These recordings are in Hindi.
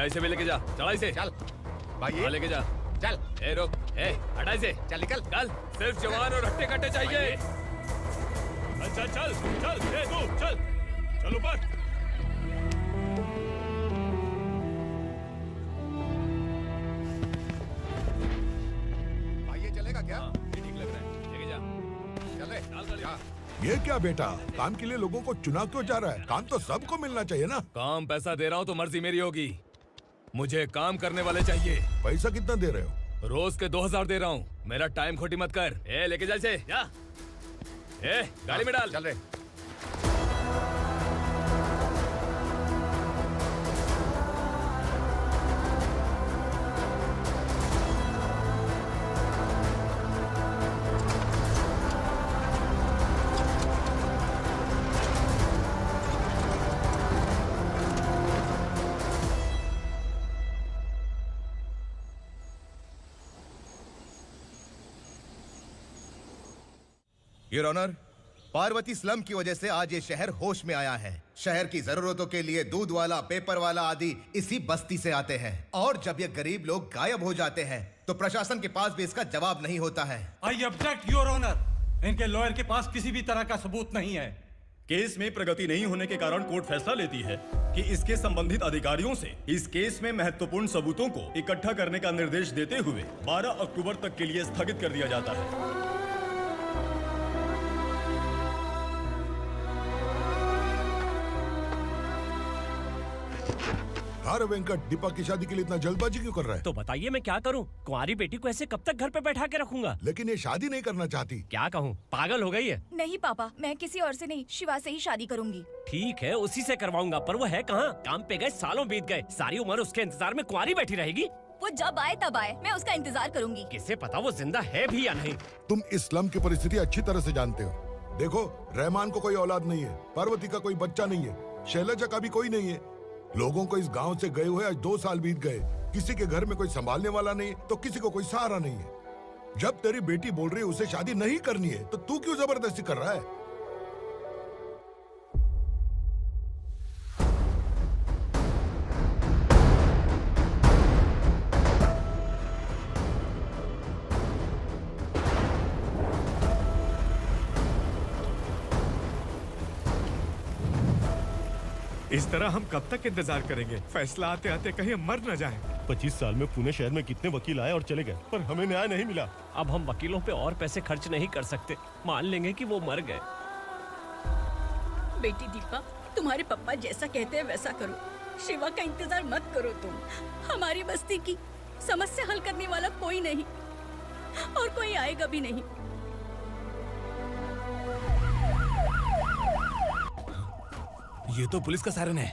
ऐसे भी लेके जा, चला इसे। चल भाई हाँ, लेके जा। चल। ए रोक, ए हटा इसे। चल निकल। कल सिर्फ जवान और हट्टे कट्टे चाहिए। अच्छा चल चल, ए तू चल, चल ऊपर। भाई ये चलेगा क्या? ये ठीक लग रहा है, लेके जा। चल रे। चल जा। ये क्या बेटा, काम के लिए लोगों को चुना क्यों जा रहा है? काम तो सबको मिलना चाहिए ना। काम पैसा दे रहा हूँ तो मर्जी मेरी होगी, मुझे काम करने वाले चाहिए। पैसा कितना दे रहे हो? रोज के 2000 दे रहा हूँ, मेरा टाइम खोटी मत कर। ए लेके जा इसे, जा। ए गाड़ी में डाल। चल रे। योर ऑनर, पार्वती स्लम की वजह से आज ये शहर होश में आया है। शहर की जरूरतों के लिए दूध वाला, पेपर वाला आदि इसी बस्ती से आते हैं, और जब ये गरीब लोग गायब हो जाते हैं तो प्रशासन के पास भी इसका जवाब नहीं होता है। I object your honour. इनके लॉयर के पास किसी भी तरह का सबूत नहीं है। केस में प्रगति नहीं होने के कारण कोर्ट फैसला लेती है कि इसके संबंधित अधिकारियों से इस केस में महत्वपूर्ण सबूतों को इकट्ठा करने का निर्देश देते हुए 12 अक्टूबर तक के लिए स्थगित कर दिया जाता है। अरे वेंकट, दीपक की शादी के लिए इतना जल्दबाजी क्यों कर रहा है? तो बताइए मैं क्या करूं? कुंवारी बेटी को ऐसे कब तक घर पे बैठा के रखूंगा? लेकिन ये शादी नहीं करना चाहती। क्या कहूं, पागल हो गई है। नहीं पापा, मैं किसी और से नहीं, शिवा से ही शादी करूंगी। ठीक है, उसी से करवाऊंगा, पर वो है कहाँ? काम पे गए, सालों बीत गए, सारी उम्र उसके इंतजार में कुंवारी बैठी रहेगी। वो जब आए तब आए, मैं उसका इंतजार करूंगी। किसे पता वो जिंदा है भी या नहीं। तुम इस्लाम की परिस्थिति अच्छी तरह से जानते हो। देखो, रहमान को कोई औलाद नहीं है, पार्वती का कोई बच्चा नहीं है, शैलजा का भी कोई नहीं है। लोगों को इस गांव से गए हुए आज 2 साल बीत गए। किसी के घर में कोई संभालने वाला नहीं, तो किसी को कोई सहारा नहीं है। जब तेरी बेटी बोल रही है उसे शादी नहीं करनी है, तो तू क्यों जबरदस्ती कर रहा है? इस तरह हम कब तक इंतजार करेंगे? फैसला आते आते कहीं हम मर न जाएं। 25 साल में पुणे शहर में कितने वकील आए और चले गए, पर हमें न्याय नहीं मिला। अब हम वकीलों पे और पैसे खर्च नहीं कर सकते। मान लेंगे कि वो मर गए। बेटी दीपा, तुम्हारे पापा जैसा कहते हैं वैसा करो। शिवा का इंतजार मत करो तुम। हमारी बस्ती की समस्या हल करने वाला कोई नहीं, और कोई आएगा भी नहीं। ये तो पुलिस का सायरन है।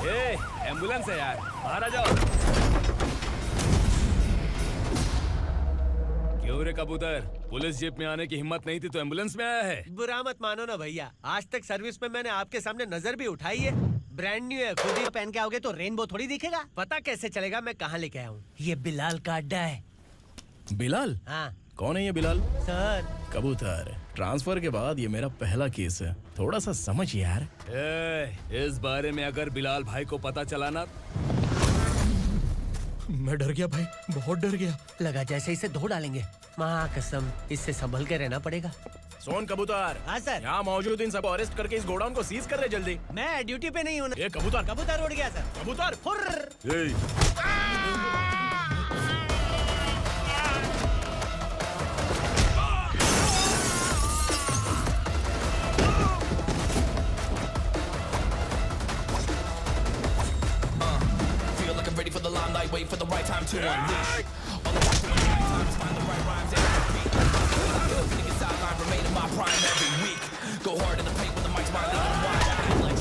ए, एम्बुलेंस है यार, बाहर आ जाओ। क्यों रे कबूतर, पुलिस जीप में आने की हिम्मत नहीं थी तो एम्बुलेंस में आया है? बुरा मत मानो ना भैया, आज तक सर्विस में मैंने आपके सामने नजर भी उठाई है। ब्रांड न्यू है, खुद ही पहन के आओगे तो रेनबो थोड़ी दिखेगा। पता कैसे चलेगा मैं कहाँ लेके आया हूँ? ये बिलाल का अड्डा है। बिलाल? हाँ। कौन है ये बिलाल? सर। कबूतर, ट्रांसफर के बाद ये मेरा पहला केस है, थोड़ा सा समझ यार। इस बारे में अगर बिलाल भाई को पता चला ना। मैं डर गया भाई, बहुत डर गया। लगा जैसे इसे धो डालेंगे। माँ कसम, इससे संभल के रहना पड़ेगा। सोन कबूतर। हाँ सर। यहाँ मौजूद इन सबको अरेस्ट करके इस गोडाउन को सीज कर रहे जल्दी। मैं ड्यूटी पे नहीं हूँ। ये कबूतर। कबूतर उड़ गया सर। कबूतर फुर्र। Ready for the limelight, wait for the right time to unleash. All the time to find the right rhymes and beat. Niggas sideline remain in my prime every week. Go hard in the paint when the mic's wide, leave them wide. I feel like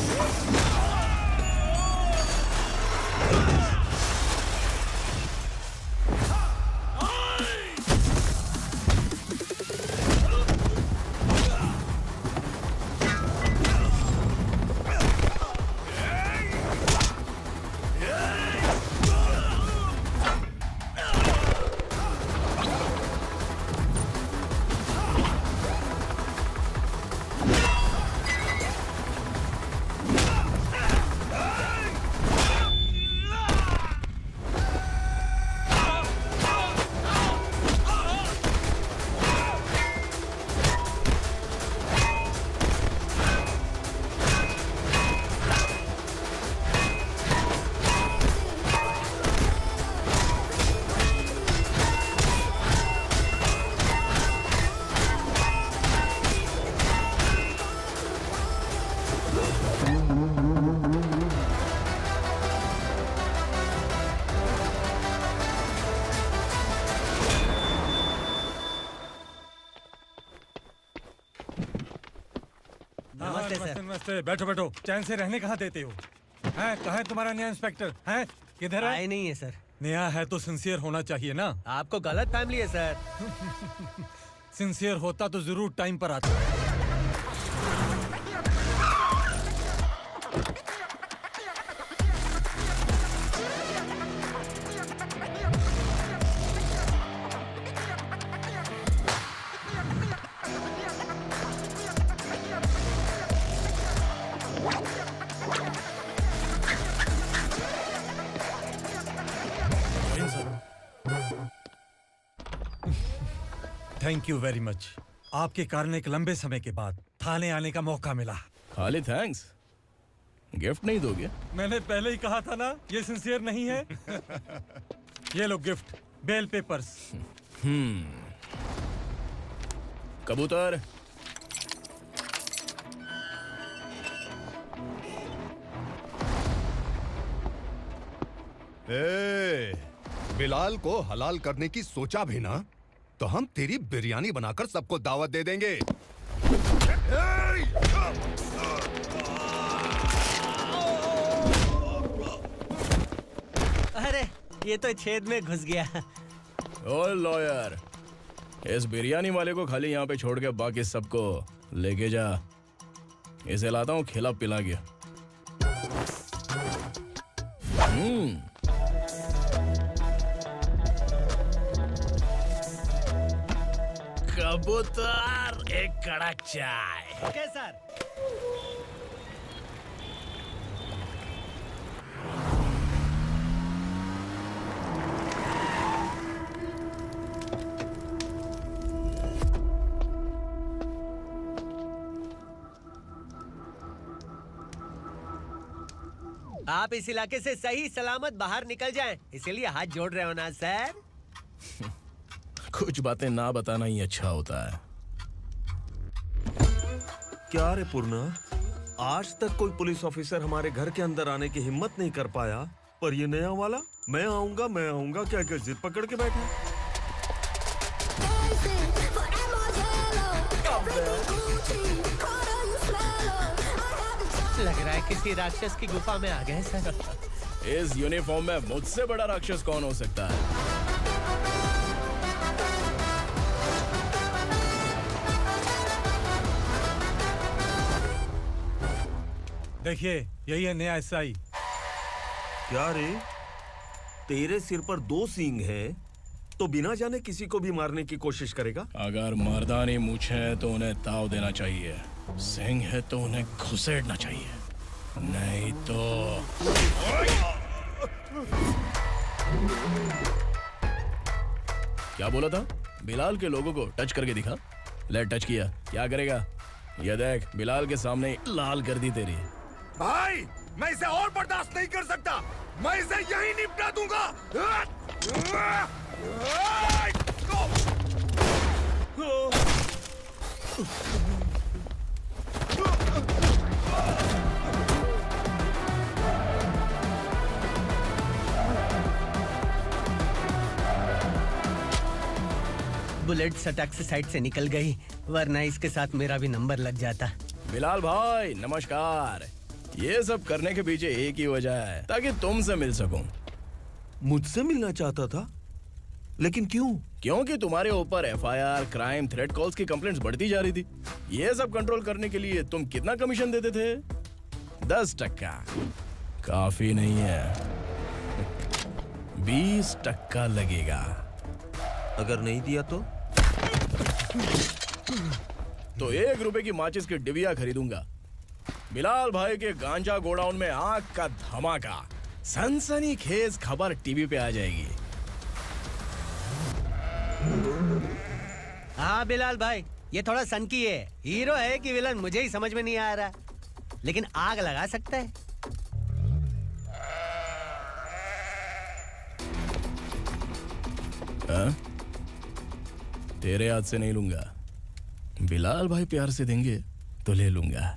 नमस्ते सर। नमस्ते। बैठो बैठो। चैन से रहने कहाँ देते हो? हैं? कहाँ है तुम्हारा नया इंस्पेक्टर? हैं? किधर है? आए नहीं है सर। नया है तो सिंसियर होना चाहिए ना। आपको गलत फैमिली है सर। सिंसियर होता तो जरूर टाइम पर आता। Thank you very much. आपके कारण एक लंबे समय के बाद थाने आने का मौका मिला। खाली थैंक्स, गिफ्ट नहीं दोगे? मैंने पहले ही कहा था ना ये सिंसियर नहीं है। ये लो गिफ्ट, बेल पेपर्स। कबूतर। बिलाल को हलाल करने की सोचा भी ना, तो हम तेरी बिरयानी बनाकर सबको दावत दे देंगे। अरे ये तो छेद में घुस गया। ओ लॉयर, इस बिरयानी वाले को खाली यहाँ पे छोड़ के बाकी सबको लेके जा। इसे लाता हूँ खिला पिला के। कबूतर, एक कड़क चाय। Okay sir. आप इस इलाके से सही सलामत बाहर निकल जाएं, इसीलिए हाथ जोड़ रहे हो ना सर। कुछ बातें ना बताना ही अच्छा होता है। क्या रे पूर्णा, आज तक कोई पुलिस ऑफिसर हमारे घर के अंदर आने की हिम्मत नहीं कर पाया, पर ये नया वाला मैं आऊंगा क्या क्या जिद पकड़ के बैठा। लग रहा है किसी राक्षस की गुफा में आ गए सर। इस यूनिफॉर्म में मुझसे बड़ा राक्षस कौन हो सकता है? देखिए यही है नया एसआई। क्या रे, तेरे सिर पर 2 सींग हैं, तो बिना जाने किसी को भी मारने की कोशिश करेगा? अगर मर्दानी मूंछ है तो उन्हें ताव देना चाहिए, सिंह है तो उन्हें घुसेड़ना चाहिए, नहीं तो। क्या बोला था? बिलाल के लोगों को टच करके दिखा। ले टच किया, क्या करेगा? ये देख, बिलाल के सामने लाल कर दी तेरी। भाई, मैं इसे और बर्दाश्त नहीं कर सकता। मैं इसे यहीं निपटा दूंगा। बुलेट सटक से साइड से निकल गई, वरना इसके साथ मेरा भी नंबर लग जाता। बिलाल भाई नमस्कार। ये सब करने के पीछे एक ही वजह है, ताकि तुमसे मिल सकूं। मुझसे मिलना चाहता था, लेकिन क्यों? क्योंकि तुम्हारे ऊपर एफआईआर, क्राइम, थ्रेट कॉल्स की कंप्लेंट्स बढ़ती जा रही थी। ये सब कंट्रोल करने के लिए तुम कितना कमीशन देते थे? 10%। काफी नहीं है, 20% लगेगा। अगर नहीं दिया तो 1 रुपए की माचिस की डिबिया खरीदूंगा। बिलाल भाई के गांजा गोडाउन में आग का धमाका, सनसनीखेज खबर टीवी पे आ जाएगी। हाँ बिलाल भाई, ये थोड़ा सनकी है। हीरो है कि विलन मुझे ही समझ में नहीं आ रहा, लेकिन आग लगा सकता है। तेरे हाथ से नहीं लूंगा, बिलाल भाई प्यार से देंगे तो ले लूंगा।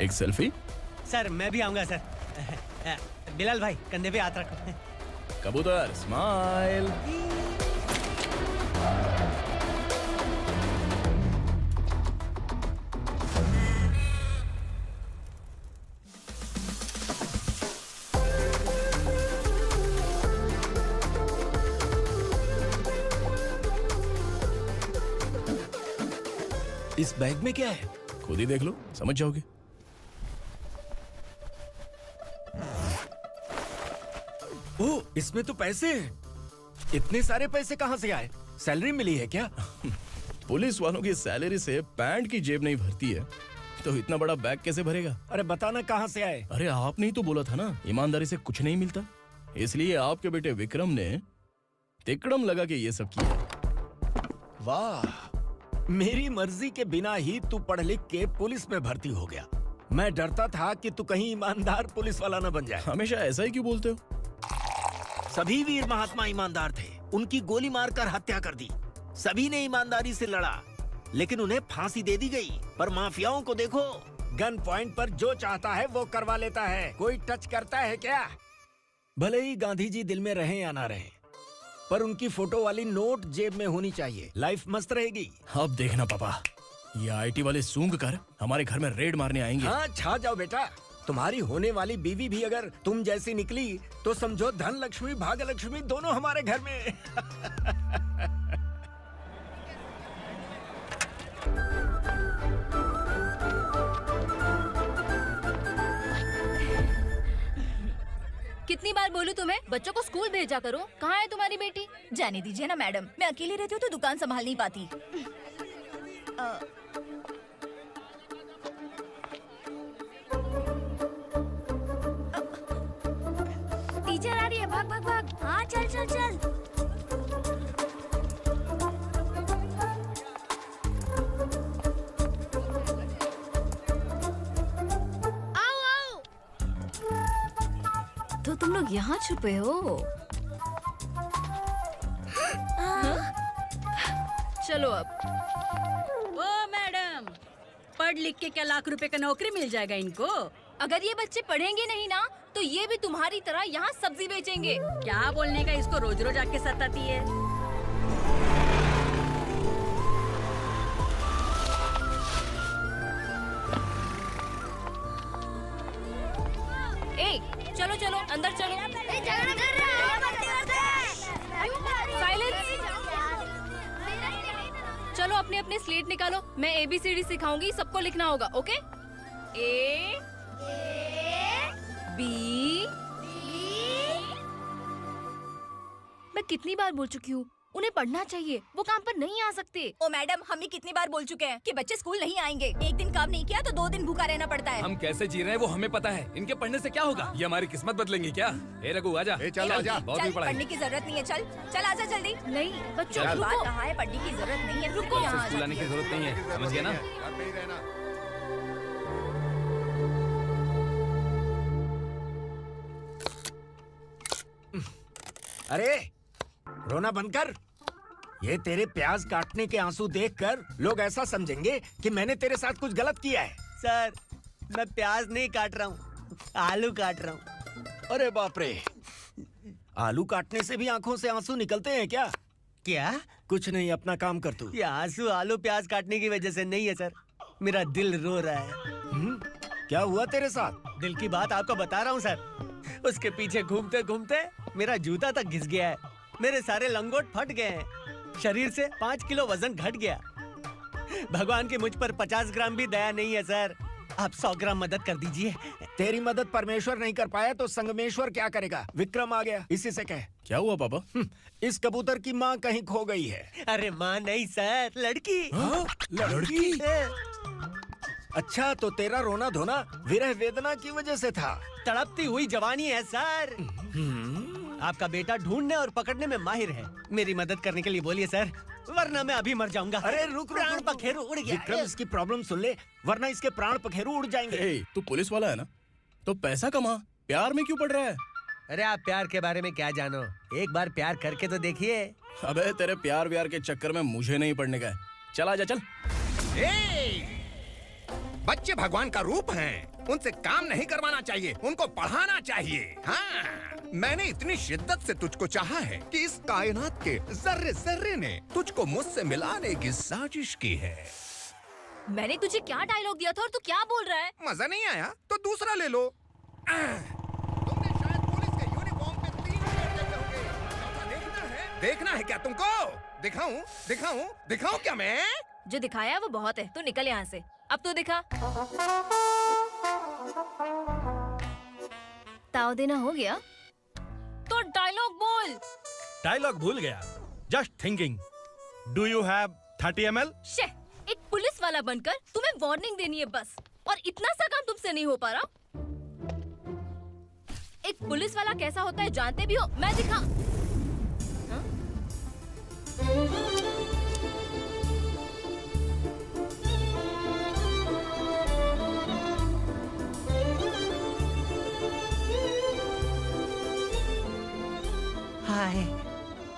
एक सेल्फी? सर मैं भी आऊंगा सर। बिलाल भाई कंधे पे हाथ रखो। कबूतर स्माइल। इस बैग में क्या है? खुद ही देख लो, समझ जाओगे। ओह, इसमें तो पैसे हैं। इतने सारे पैसे कहाँ से आए? सैलरी मिली है क्या? पुलिस वालों की सैलरी से पैंट की जेब नहीं भरती है, तो इतना बड़ा बैग कैसे भरेगा? अरे बताना कहाँ से आए? अरे आपने ही तो बोला था ना, ईमानदारी से कुछ नहीं मिलता। इसलिए आपके बेटे विक्रम ने तिकड़म लगा के ये सब किया। वाह, मेरी मर्जी के बिना ही तू पढ़ लिख के पुलिस में भर्ती हो गया। मैं डरता था कि तू कहीं ईमानदार पुलिस वाला न बन जाए। हमेशा ऐसा ही क्यों बोलते हो? सभी वीर महात्मा ईमानदार थे, उनकी गोली मारकर हत्या कर दी। सभी ने ईमानदारी से लड़ा, लेकिन उन्हें फांसी दे दी गई। पर माफियाओं को देखो, गन पॉइंट पर जो चाहता है वो करवा लेता है। कोई टच करता है क्या? भले ही गांधी जी दिल में रहे या ना रहे, पर उनकी फोटो वाली नोट जेब में होनी चाहिए। लाइफ मस्त रहेगी। अब देखना पापा, ये आईटी वाले सूंघ कर हमारे घर में रेड मारने आएंगे। हाँ, छा जाओ बेटा। तुम्हारी होने वाली बीवी भी अगर तुम जैसी निकली तो समझो धन लक्ष्मी भाग्य लक्ष्मी दोनों हमारे घर में। कितनी बार बोलूं तुम्हें, बच्चों को स्कूल भेजा करो। कहाँ है तुम्हारी बेटी? जाने दीजिए ना मैडम, मैं अकेली रहती हूँ तो दुकान संभाल नहीं पाती। टीचर आ रही है, भाग भाग भाग। हाँ चल चल चल। आओ आओ। तो तुम लोग यहाँ छुपे हो? चलो अब। ओ मैडम, पढ़ लिख के क्या लाख रुपए का नौकरी मिल जाएगा इनको? अगर ये बच्चे पढ़ेंगे नहीं ना, तो ये भी तुम्हारी तरह यहाँ सब्जी बेचेंगे। क्या बोलने का, इसको रोज रोज आके सताती है। ए, चलो चलो अंदर चलो। साइलेंस। चलो अपने अपने स्लेट निकालो, मैं ABCD सिखाऊंगी, सबको लिखना होगा। ओके? A B। मैं कितनी बार बोल चुकी हूँ, उन्हें पढ़ना चाहिए, वो काम पर नहीं आ सकते। ओ मैडम, हम भी कितनी बार बोल चुके हैं कि बच्चे स्कूल नहीं आएंगे। एक दिन काम नहीं किया तो 2 दिन भूखा रहना पड़ता है। हम कैसे जी रहे हैं वो हमें पता है, इनके पढ़ने से क्या होगा? ये हमारी किस्मत बदलेंगे क्या? ए रघु आजा। चल आजा। बहुत ही पढ़ाई। पढ़ने की जरूरत नहीं है, चल चल आजा जल्दी। नहीं बच्चों, चल। बात कहा है, पढ़ने की जरूरत नहीं है, रुको। यहाँ स्कूल आने की जरूरत नहीं है, समझ गया ना? अरे रोना बंद कर। ये तेरे प्याज काटने के आंसू देखकर लोग ऐसा समझेंगे कि मैंने तेरे साथ कुछ गलत किया है। सर मैं प्याज नहीं काट रहा हूँ, आलू काट रहा हूँ। अरे बाप रे, आलू काटने से भी आंखों से आंसू निकलते हैं क्या? क्या? कुछ नहीं, अपना काम कर तू। ये आंसू आलू प्याज काटने की वजह से नहीं है सर, मेरा दिल रो रहा है। क्या हुआ तेरे साथ? दिल की बात आपको बता रहा हूँ सर। उसके पीछे घूमते घूमते मेरा जूता तक घिस गया है, मेरे सारे लंगोट फट गए हैं, शरीर से 5 किलो वजन घट गया। भगवान की मुझ पर 50 ग्राम भी दया नहीं है सर, आप 100 ग्राम मदद कर दीजिए। तेरी मदद परमेश्वर नहीं कर पाया तो संगमेश्वर क्या करेगा? विक्रम आ गया, इसी से कह। क्या हुआ पापा? इस कबूतर की माँ कहीं खो गई है। अरे माँ नहीं सर, लड़की। लड़की? अच्छा, तो तेरा रोना धोना विरह वेदना की वजह से था। तड़पती हुई जवानी है सर। आपका बेटा ढूंढने और पकड़ने में माहिर है, मेरी मदद करने के लिए बोलिए सर, वरना मैं अभी मर जाऊंगा। अरे रुक, प्राण पखेरु उड़ गया। विक्रम इसकी प्रॉब्लम सुन ले, वरना इसके प्राण पखेरु उड़ जाएंगे। तू पुलिस वाला है ना, तो पैसा कमा, प्यार में क्यों पड़ रहा है? अरे आप प्यार के बारे में क्या जानो, एक बार प्यार करके तो देखिए। अबे तेरे प्यार व्यार के चक्कर में मुझे नहीं पड़ने का है। चल आजा चल। बच्चे भगवान का रूप हैं। उनसे काम नहीं करवाना चाहिए, उनको पढ़ाना चाहिए। हाँ, मैंने इतनी शिद्दत से तुझको चाहा है कि इस कायनात के जर्रे जर्रे ने तुझको मुझसे मिलाने की साजिश की है। मैंने तुझे क्या डायलॉग दिया था और तू क्या बोल रहा है? मजा नहीं आया तो दूसरा ले लो। तुमने शायद पुलिस के यूनिफॉर्म पे 3 शर्ट देखे होंगे। चौथा देखना है क्या तुमको? दिखाऊं क्या मैं? जो दिखाया वो बहुत है, तू निकल यहाँ से। अब तू दिखा। ताव देना हो गया तो डायलॉग बोल। डायलॉग भूल गया। Just thinking. Do you have 30 ml? शे, एक पुलिस वाला बनकर तुम्हें वार्निंग देनी है बस, और इतना सा काम तुमसे नहीं हो पा रहा। एक पुलिस वाला कैसा होता है जानते भी हो? मैं दिखा। हाँ? हाय।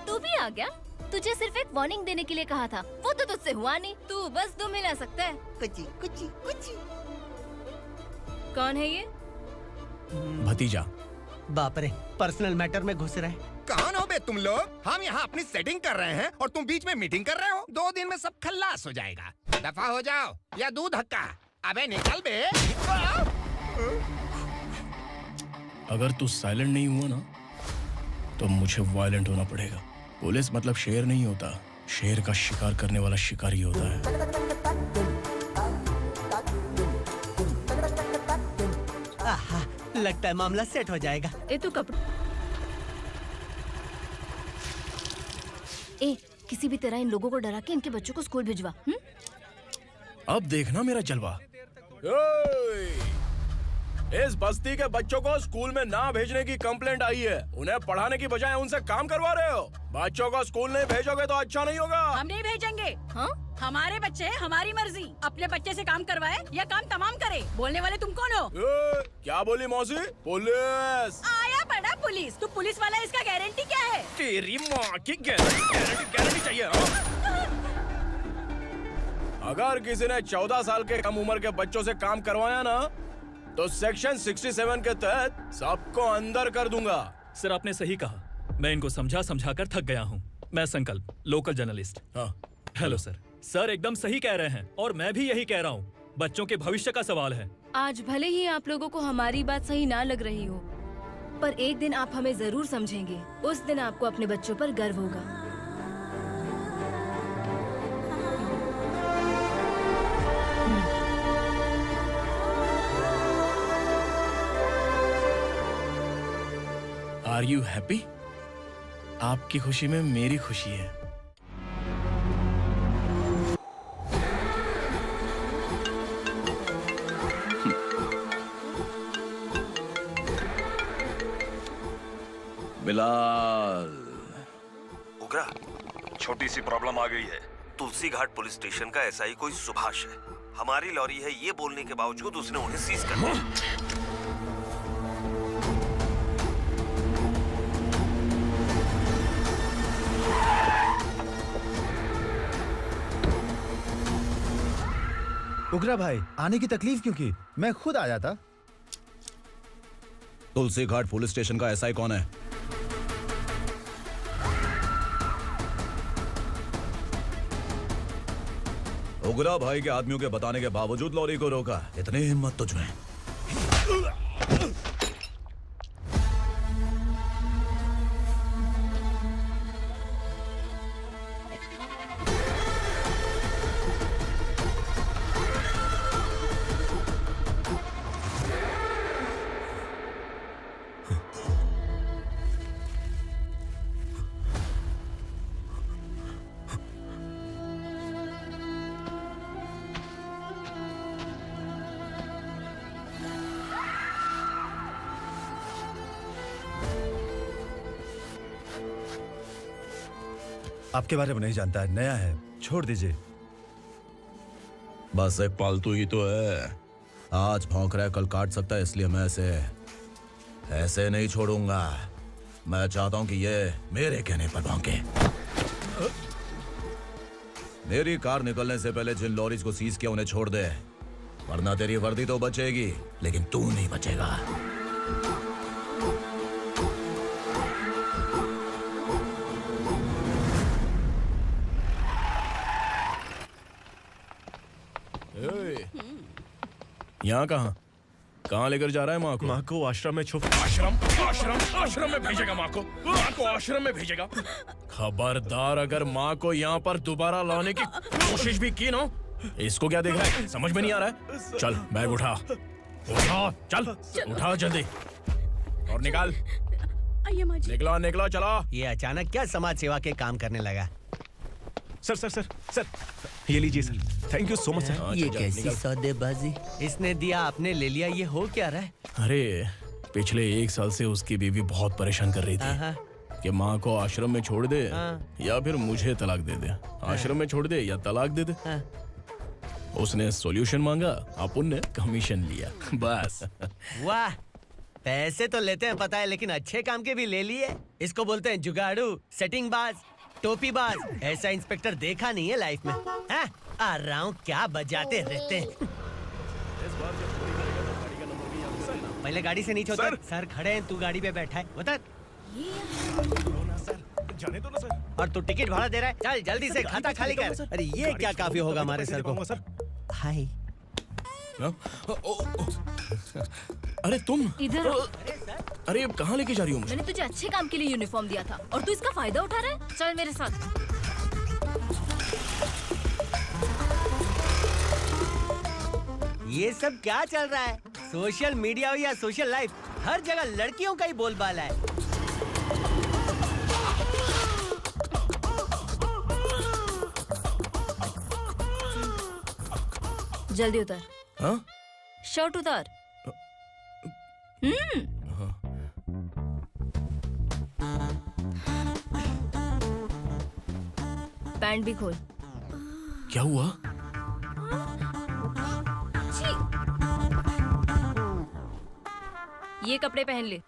तू भी आ गया? तुझे सिर्फ एक वार्निंग देने के लिए कहा था, वो तो तुझसे हुआ नहीं। तू बस दो मिला सकता है। कुची। कौन है ये? भतीजा। बाप रे, पर्सनल मैटर में घुस रहे। कौन हो बे तुम लोग? हम यहाँ अपनी सेटिंग कर रहे हैं और तुम बीच में मीटिंग कर रहे हो। 2 दिन में सब खल्लास हो जाएगा। दफा हो जाओ या दूध हक्का। अबे निकल बे। अगर तू साइलेंट नहीं हुआ ना तो मुझे वायलेंट होना पड़ेगा। पुलिस मतलब शेर नहीं होता, शेर का शिकार करने वाला शिकारी होता है। आहा, लगता है मामला सेट हो जाएगा। तू कपड़े किसी भी तरह इन लोगों को डरा के इनके बच्चों को स्कूल भिजवा। अब देखना मेरा जलवा। इस बस्ती के बच्चों को स्कूल में ना भेजने की कंप्लेंट आई है। उन्हें पढ़ाने की बजाय उनसे काम करवा रहे हो। बच्चों को स्कूल नहीं भेजोगे तो अच्छा नहीं होगा। हम नहीं भेजेंगे। हाँ? हमारे बच्चे, हमारी मर्जी। अपने बच्चे से काम करवाए या काम तमाम करे। बोलने वाले तुम कौन हो? क्या बोली मौसी? पुलिस आया बड़ा पुलिस। तू पुलिस वाला, इसका गारंटी क्या है? तेरी माँ की गारंटी चाहिए। अगर किसी ने 14 साल के कम उम्र के बच्चों से काम करवाया ना तो सेक्शन 67 के तहत सबको अंदर कर दूंगा। सर आपने सही कहा। मैं इनको समझा कर थक गया हूँ। मैं संकल्प, लोकल जर्नलिस्ट। हाँ। Hello sir. सर एकदम सही कह रहे हैं और मैं भी यही कह रहा हूँ। बच्चों के भविष्य का सवाल है। आज भले ही आप लोगों को हमारी बात सही ना लग रही हो, पर एक दिन आप हमें जरूर समझेंगे। उस दिन आपको अपने बच्चों पर गर्व होगा। Are you happy? आपकी खुशी में मेरी खुशी है। बिलाल। उगरा, छोटी सी प्रॉब्लम आ गई है। तुलसी घाट पुलिस स्टेशन का एसआई कोई सुभाष है। हमारी लॉरी है ये बोलने के बावजूद उसने उन्हें सीज कर दिया। उगरा भाई, आने की तकलीफ क्यों की? मैं खुद आया था। तुलसी घाट पुलिस स्टेशन का एसआई कौन है? उगरा भाई के आदमियों के बताने के बावजूद लॉरी को रोका। इतनी हिम्मत तुझमें? आपके बारे में नहीं जानता है, नया है, छोड़ दीजिए। बस एक पालतू ही तो है। आज भौंक रहा है, कल काट सकता है, इसलिए मैं ऐसे नहीं छोड़ूंगा। मैं चाहता हूं कि ये मेरे कहने पर भौंके। मेरी कार निकलने से पहले जिन लॉरीज को सीज किया उन्हें छोड़ दे। वरना तेरी वर्दी तो बचेगी लेकिन तू नहीं बचेगा। यहाँ कहाँ लेकर जा रहा है माँ को? माँ को आश्रम में आश्रम में भेजेगा माँ को आश्रम में भेजेगा। खबरदार अगर माँ को यहाँ पर दोबारा लाने की कोशिश भी की ना, इसको क्या देख रहा है? समझ में नहीं आ रहा है? चल बैग उठा चल उठा जल्दी और निकाल। निकला चला। ये अचानक क्या समाज सेवा के काम करने लगा? सर ये लीजिए sir. Thank you so much sir. ये कैसी सौदेबाजी? इसने दिया आपने ले लिया, ये हो क्या रहा है? अरे पिछले 1 साल से उसकी बीवी बहुत परेशान कर रही थी कि माँ को आश्रम में छोड़ दे या फिर मुझे तलाक दे दे। आश्रम में छोड़ दे या तलाक दे दे। उसने सॉल्यूशन मांगा, अपन ने कमीशन लिया बस। वाह, पैसे तो लेते हैं पता है, लेकिन अच्छे काम के भी ले लिए। इसको बोलते हैं जुगाड़ू, सेटिंग बाज, टोपी बाज। ऐसा इंस्पेक्टर देखा नहीं है लाइफ में। हाँ? आ रहा हूँ, क्या बजाते रहते हैं। पहले गाड़ी से नीचे उतर। सर खड़े हैं, तू गाड़ी पे बैठा है, उतर। जाने दो ना सर। और तू टिकट भाड़ा दे रहा है? चल जल्दी से खाता खाली कर। अरे ये क्या काफी होगा हमारे सर को। हाय। अरे तुम इधर। अरे अब कहाँ लेके जा रही हो मुझे? मैंने तुझे अच्छे काम के लिए यूनिफॉर्म दिया था और तू इसका फायदा उठा रहा है। चल मेरे साथ। ये सब क्या चल रहा है? सोशल मीडिया हो या सोशल लाइफ, हर जगह लड़कियों का ही बोलबाला है। जल्दी उतर। हाँ? शर्ट उतार। पैंट भी खोल। क्या हुआ? ये कपड़े पहन ले।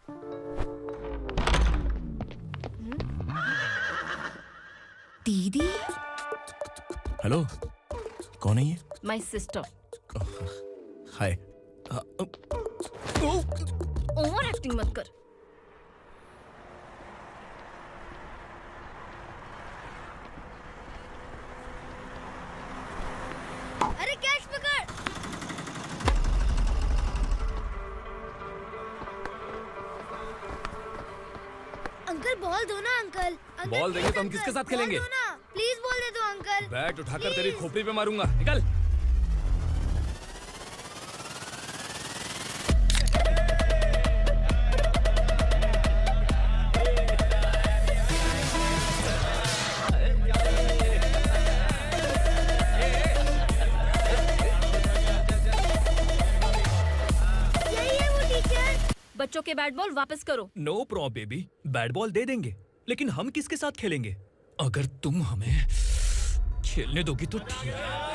दीदी। हेलो, कौन है ये? My sister. Hi. Over acting मत कर। अरे कैच पकड़। अंकल बॉल दो ना अंकल। बॉल देंगे तो हम किसके साथ खेलेंगे? प्लीज बॉल दे दो अंकल। बैट उठाकर तेरी खोपड़ी पे मारूंगा। निकल। बच्चों के बैट बॉल वापस करो। No problem baby, bat ball दे देंगे, लेकिन हम किसके साथ खेलेंगे? अगर तुम हमें खेलने दोगी तो ठीक है।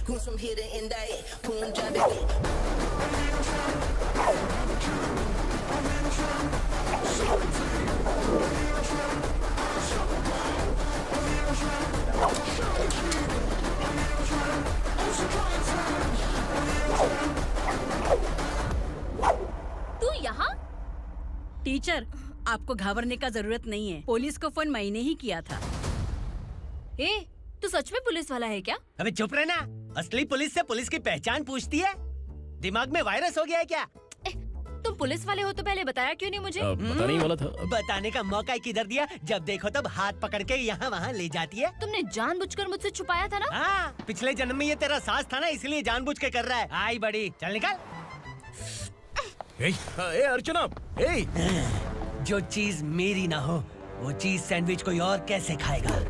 Goons from here to India, Punjab. तू यहाँ? टीचर, आपको घबराने का जरूरत नहीं है। पुलिस को फोन मैंने ही किया था। ए, तू सच में पुलिस वाला है क्या? अबे चुप रहना। असली पुलिस से पुलिस की पहचान पूछती है? दिमाग में वायरस हो गया है क्या? तुम पुलिस वाले हो तो पहले बताया क्यों नहीं मुझे? बताने ही वाला था। बताने का मौका ही किधर दिया? जब देखो तब हाथ पकड़ के यहाँ वहाँ ले जाती है। तुमने जानबूझकर मुझसे छुपाया था ना? हाँ, पिछले जन्म में ये तेरा सास था ना, इसलिए जानबूझ के कर रहा है। आई बड़ी, चल निकल। ए अर्चना, ए! जो चीज मेरी ना हो, वो चीज सैंडविच कोई और कैसे खाएगा?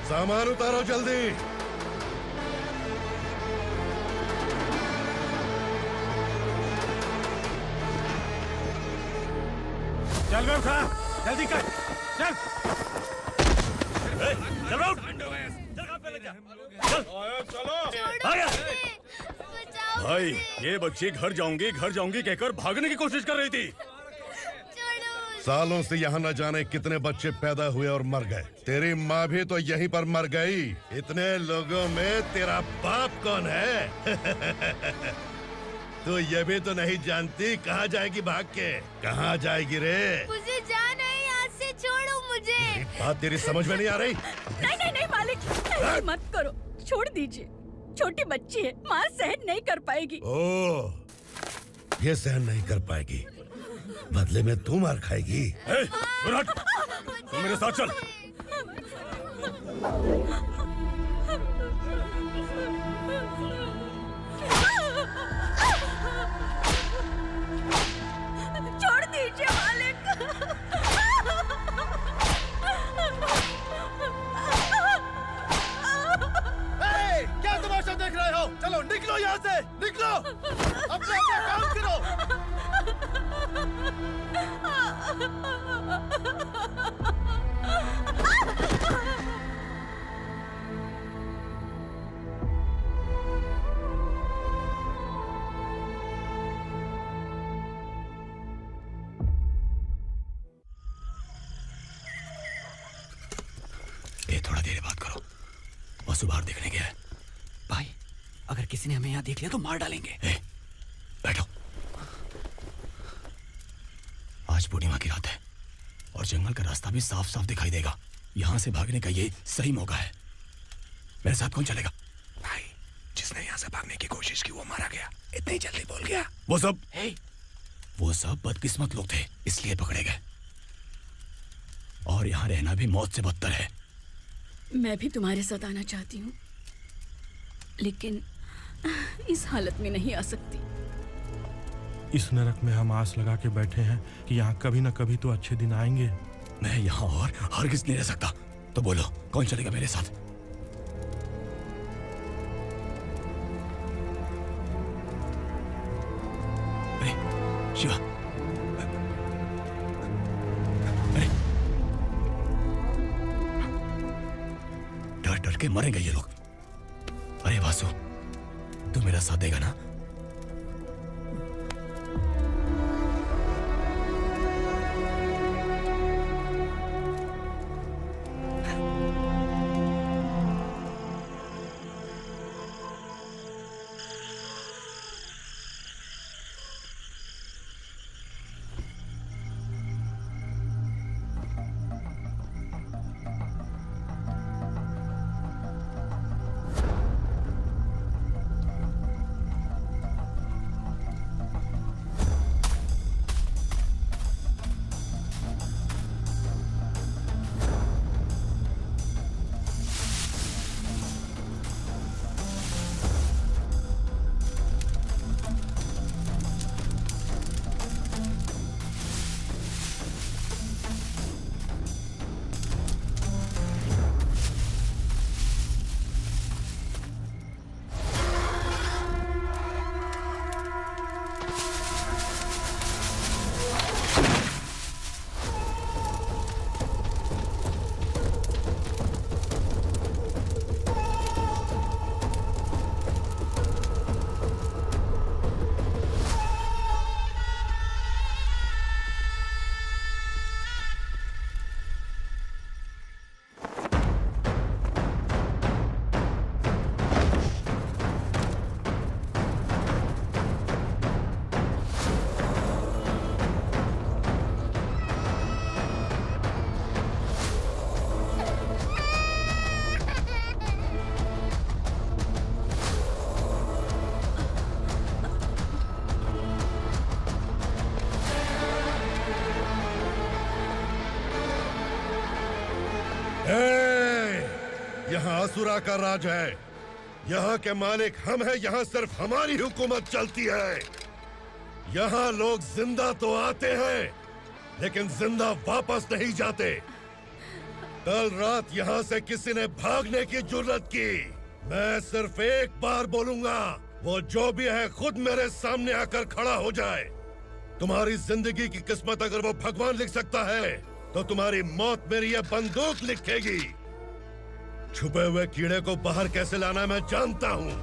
सामान उतारो जल्दी। चल बे उठा, जल्दी कर, चल। चल बे उठ। भाई, ये बच्ची घर जाऊंगी कहकर भागने की कोशिश कर रही थी। सालों से यहाँ न जाने कितने बच्चे पैदा हुए और मर गए। तेरी माँ भी तो यहीं पर मर गई। इतने लोगों में तेरा बाप कौन है? तू ये भी तो नहीं जानती कहाँ जाएगी भाग के? कहाँ जाएगी रे? मुझे जाना है, यहाँ से छोड़ो मुझे। बात तेरी समझ में नहीं आ रही? नहीं मालिक, ऐसे मत करो, छोड़ दीजिए। छोटी बच्ची है, माँ सहन नहीं कर पाएगी। ओह, ये सहन नहीं कर पाएगी, बदले में तू मार खाएगी। तू मेरे साथ चल। छोड़ दीजिए मालिक। क्या तमाशा देख रहे हो? चलो निकलो यहाँ से, निकलो। अपना काम करो। ए, थोड़ा देर बात करो। वसु बाहर देखने गया है। भाई, अगर किसी ने हमें यहाँ देख लिया तो मार डालेंगे। बैठो। आज पूर्णिमा की रात है और जंगल का रास्ता भी साफ साफ दिखाई देगा। यहाँ से भागने का ये सही मौका है। मेरे साथ कौन चलेगा? भाई, जिसने यहाँ से भागने की कोशिश की वो मारा गया। इतनी जल्दी बोल गया। वो सब बदकिस्मत लोग थे, इसलिए पकड़े गए। और यहाँ रहना भी मौत से बदतर है। मैं भी तुम्हारे साथ आना चाहती हूँ, लेकिन इस हालत में नहीं आ सकती। इस नरक में हम आस लगा के बैठे हैं कि यहाँ कभी न कभी तो अच्छे दिन आएंगे। मैं यहाँ और हरगिज़ नहीं रह सकता। तो बोलो, कौन चलेगा मेरे साथ? अरे शिवा, अरे डर डर के मरेंगे ये लोग। अरे वासु, तू मेरा साथ देगा ना? यहाँ असुरा का राज है। यहाँ के मालिक हम हैं। यहाँ सिर्फ हमारी हुकूमत चलती है। यहाँ लोग जिंदा तो आते हैं लेकिन जिंदा वापस नहीं जाते। कल रात यहाँ से किसी ने भागने की जुर्रत की, मैं सिर्फ एक बार बोलूंगा, वो जो भी है खुद मेरे सामने आकर खड़ा हो जाए। तुम्हारी जिंदगी की किस्मत अगर वो भगवान लिख सकता है तो तुम्हारी मौत मेरी ये बंदूक लिखेगी। छुपे हुए कीड़े को बाहर कैसे लाना मैं जानता हूँ।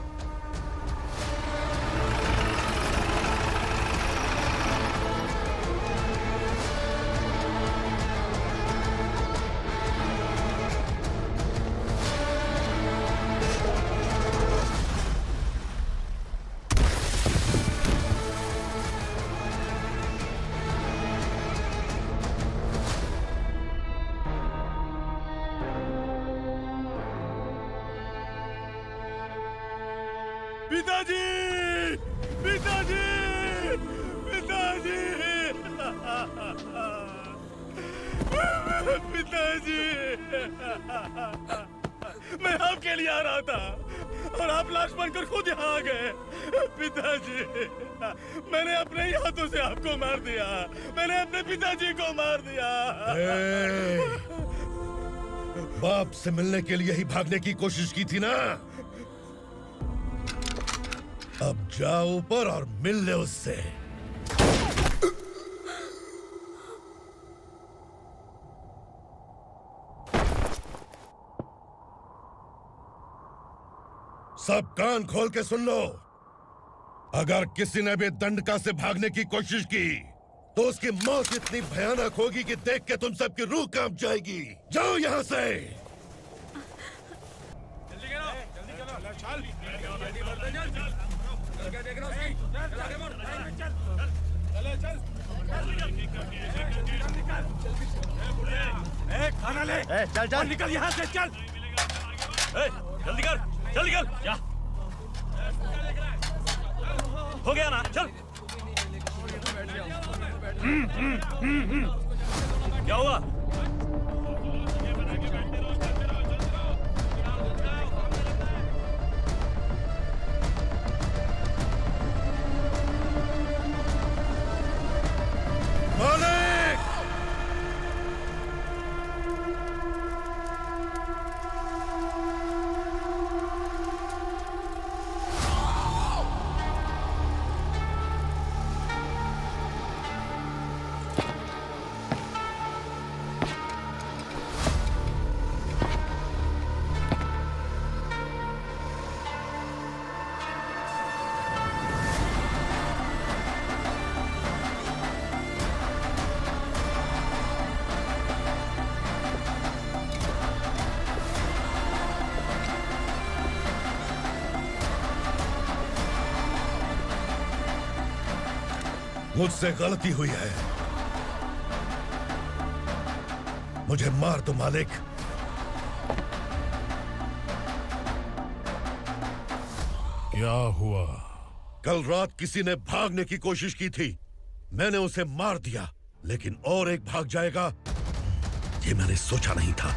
पिताजी, पिताजी, पिताजी, पिताजी, मैं आपके लिए आ रहा था और आप लाश बनकर खुद यहाँ आ गए। पिताजी, मैंने अपने ही हाथों से आपको मार दिया। मैंने अपने पिताजी को मार दिया। बाप से मिलने के लिए ही भागने की कोशिश की थी ना? अब जाओ ऊपर और मिल ले उससे। सब कान खोल के सुन लो। अगर किसी ने भी दंडका से भागने की कोशिश की तो उसकी मौत इतनी भयानक होगी कि देख के तुम सबकी रूह कांप जाएगी। जाओ यहाँ से। खाना ले। चल चल निकल यहाँ से, चल। जल्दी कर, जल्दी कर, जा। हो गया ना, चल। क्या हुआ? मुझसे गलती हुई है, मुझे मार दो मालिक। क्या हुआ? कल रात किसी ने भागने की कोशिश की थी, मैंने उसे मार दिया, लेकिन और एक भाग जाएगा ये मैंने सोचा नहीं था।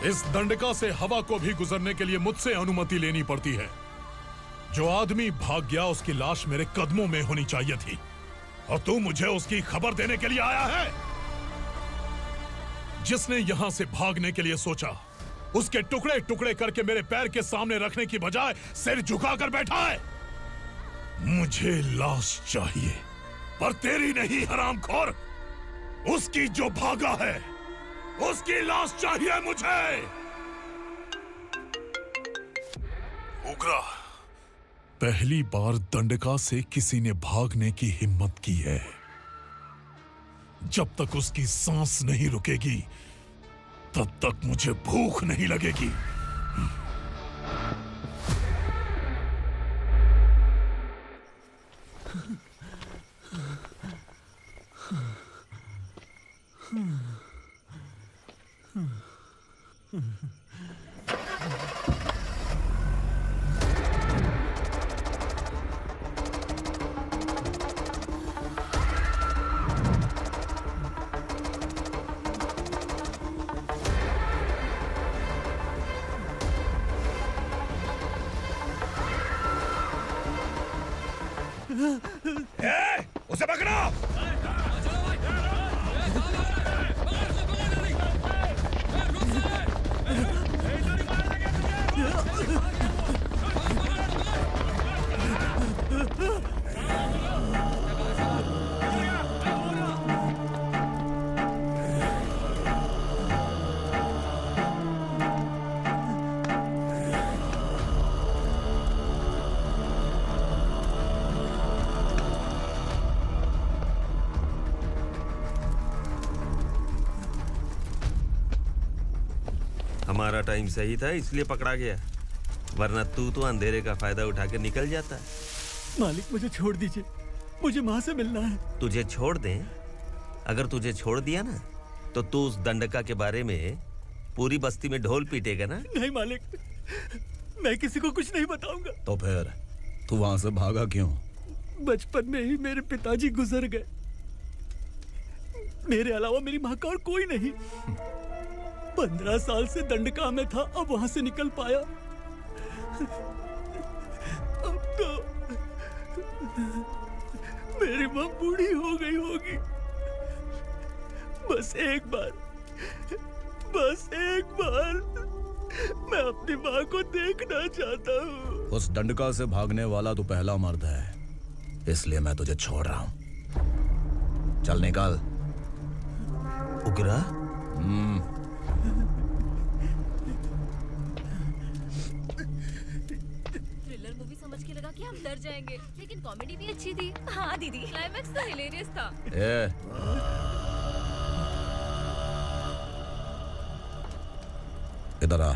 इस दंडका से हवा को भी गुजरने के लिए मुझसे अनुमति लेनी पड़ती है। जो आदमी भाग गया उसकी लाश मेरे कदमों में होनी चाहिए थी, और तू मुझे उसकी खबर देने के लिए आया है। जिसने यहां से भागने के लिए सोचा, उसके टुकड़े टुकड़े करके मेरे पैर के सामने रखने की बजाय सिर झुकाकर बैठा है। मुझे लाश चाहिए, पर तेरी नहीं हरामखोर। उसकी जो भागा है उसकी लाश चाहिए मुझे। उग्रा, पहली बार दंडका से किसी ने भागने की हिम्मत की है। जब तक उसकी सांस नहीं रुकेगी तब तक मुझे भूख नहीं लगेगी। उसे पकड़ो। हमारा टाइम सही था इसलिए पकड़ा गया, वरना तू तो अंधेरे का फायदा उठा के निकल जाता। मालिक मुझे छोड़ दीजिए, मुझे माँ से मिलना है। तुझे छोड़ दें? अगर तुझे छोड़ दिया ना तो तू उस दंडका के बारे में पूरी बस्ती में ढोल पीटेगा ना। नहीं मालिक, मैं किसी को कुछ नहीं बताऊंगा। तो फिर तू वहां से भागा क्यों? बचपन में ही मेरे पिताजी गुजर गए, मेरे अलावा मेरी माँ का और कोई नहीं। 15 साल से दंडका में था, अब वहां से निकल पाया। अब तो मेरी माँ बूढ़ी हो गई होगी। बस एक बार मैं अपनी माँ को देखना चाहता हूँ। उस दंडका से भागने वाला तू पहला मर्द है, इसलिए मैं तुझे छोड़ रहा हूँ। चल निकल। उग्रा? थ्रिलर मूवी समझ के लगा कि हम डर जाएंगे, लेकिन कॉमेडी भी अच्छी थी। हाँ दीदी, क्लाइमैक्स तो हिलेरियस था। इधर आ।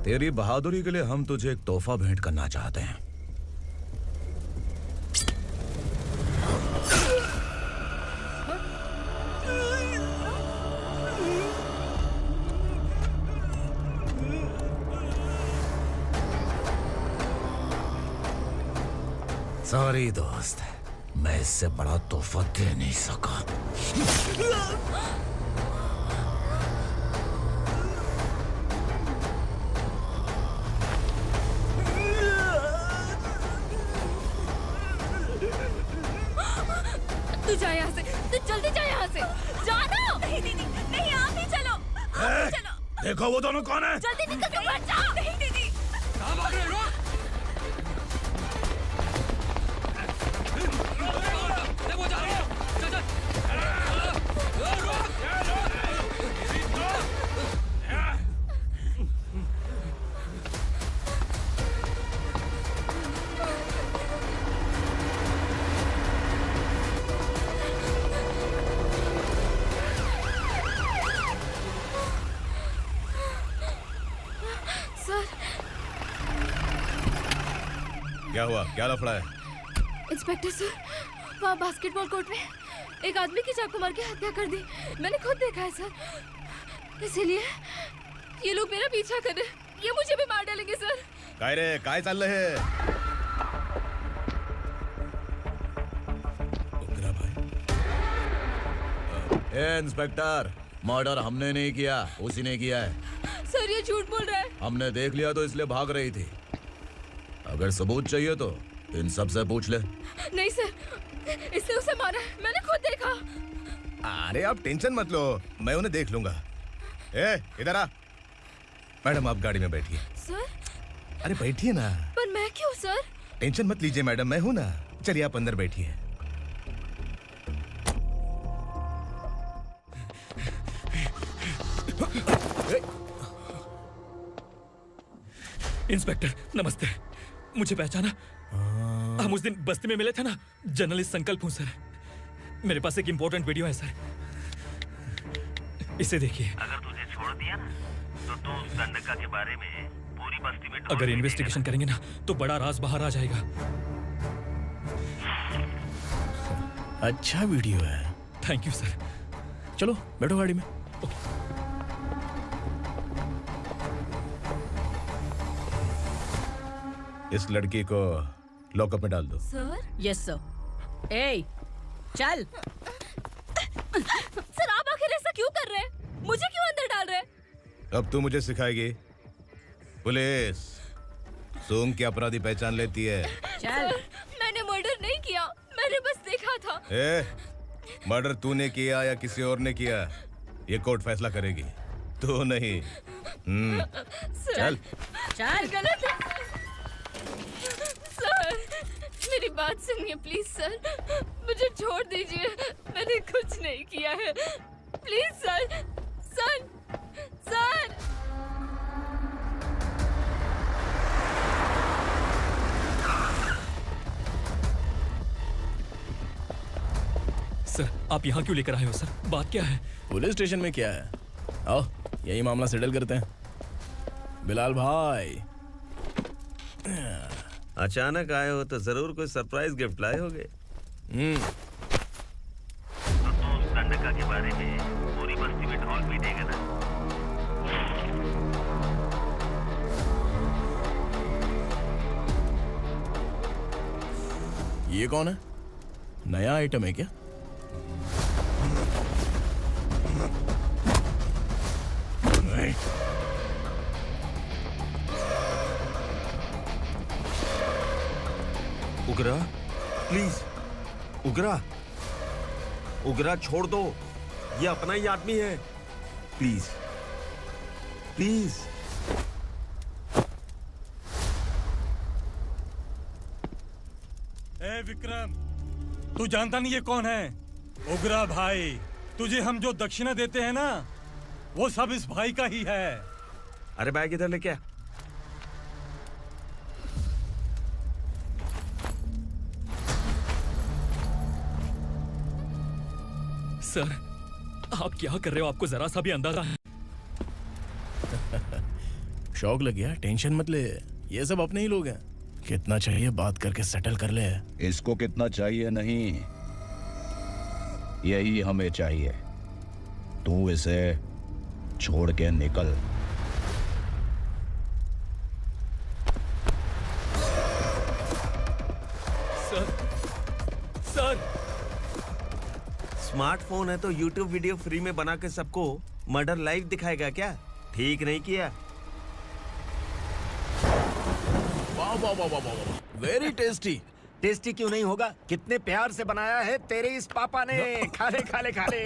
तेरी बहादुरी के लिए हम तुझे एक तोहफा भेंट करना चाहते हैं। सॉरी दोस्त, मैं इससे बड़ा तोहफा दे नहीं सका। तू जा यहाँ से, तू जल्दी जा यहाँ से। जानो। नहीं दीदी, नहीं, आप ही चलो, आप ही चलो। देखो वो दोनों कौन है? जल्दी निकल के बैठ जाओ। नहीं दीदी। कहाँ भाग रहे हो? वो जा रहे हो। चल चल। सर। क्या हुआ? क्या लफड़ा है? इंस्पेक्टर सर, वहाँ बास्केटबॉल कोर्ट में एक आदमी की चाकू मार के हत्या कर दी। मैंने खुद देखा है सर, इसीलिए ये लोग मेरा पीछा कर रहे हैं। ये मुझे भी मार डालेंगे सर। काय रे, काय चाललंय हे? ए इंस्पेक्टर, मर्डर हमने नहीं किया, उसी ने किया है। सर ये झूठ बोल रहा है। हमने देख लिया तो इसलिए भाग रही थी। अगर सबूत चाहिए तो इन सब से पूछ ले। नहीं सर, इसने उसे मारा है, मैंने खुद देखा। अरे आप टेंशन मत लो, मैं उन्हें देख लूंगा। ए, इधर आ। मैडम आप गाड़ी में बैठिए। सर? अरे बैठिए ना। पर मैं क्यों सर? टेंशन मत लीजिए मैडम, मैं हूं ना। चलिए आप अंदर बैठिए। इंस्पेक्टर नमस्ते, मुझे पहचाना? हम उस दिन बस्ती में मिले थे ना। जर्नलिस्ट संकल्प हूँ सर। मेरे पास एक इम्पोर्टेंट वीडियो है सर, इसे देखिए। अगर तुझे छोड़ दिया ना तो तू उस दंडका के बारे में पूरी बस्ती में अगर इन्वेस्टिगेशन करेंगे ना तो बड़ा राज बाहर आ जाएगा। अच्छा वीडियो है। Thank you sir. चलो बैठो गाड़ी में। इस लड़की को लॉकअप में डाल दो। सर? Yes sir. ए, चल। सर आप आखिर ऐसा क्यों कर रहे हैं? मुझे क्यों अब तू मुझे सिखाएगी? पुलिस सोम की अपराधी पहचान लेती है। चल। मैंने मर्डर नहीं किया, मैंने बस देखा था। मर्डर तूने किया या किसी और ने किया, ये कोर्ट फैसला करेगी, तू नहीं। चल चल। गलत है सर, मेरी बात सुनिए प्लीज सर, मुझे छोड़ दीजिए, मैंने कुछ नहीं किया है, please sir. Sir sir sir, आप यहाँ क्यों लेकर आए हो सर? बात क्या है? पुलिस स्टेशन में क्या है? आओ यही मामला सेटल करते हैं। बिलाल भाई, अचानक आए हो तो जरूर कोई सरप्राइज गिफ्ट लाए होगे। तो उस दंडका के बारे में पूरी बस्ती में ढोल पीटेगा ना? ये कौन है? नया आइटम है क्या? उगरा, प्लीज उगरा, उगरा छोड़ दो, ये अपना ही आदमी है, प्लीज प्लीज। ए विक्रम, तू जानता नहीं ये कौन है? उगरा भाई, तुझे हम जो दक्षिणा देते हैं ना, वो सब इस भाई का ही है। अरे बैग इधर लेके आ। सर, आप क्या कर रहे हो? आपको जरा सा भी अंदाजा है? शौक लग गया? टेंशन मत ले, ये सब अपने ही लोग हैं। कितना चाहिए बात करके सेटल कर ले। इसको कितना चाहिए नहीं, यही हमें चाहिए। तू इसे छोड़ के निकल। सर, स्मार्टफोन है तो YouTube वीडियो फ्री में बना के सबको मर्डर लाइव दिखाएगा क्या? ठीक नहीं किया। वाह वाह वाह वाह वाह, वेरी टेस्टी। टेस्टी क्यों नहीं होगा? कितने प्यार से बनाया है तेरे इस पापा ने। खा ले खा ले खा ले।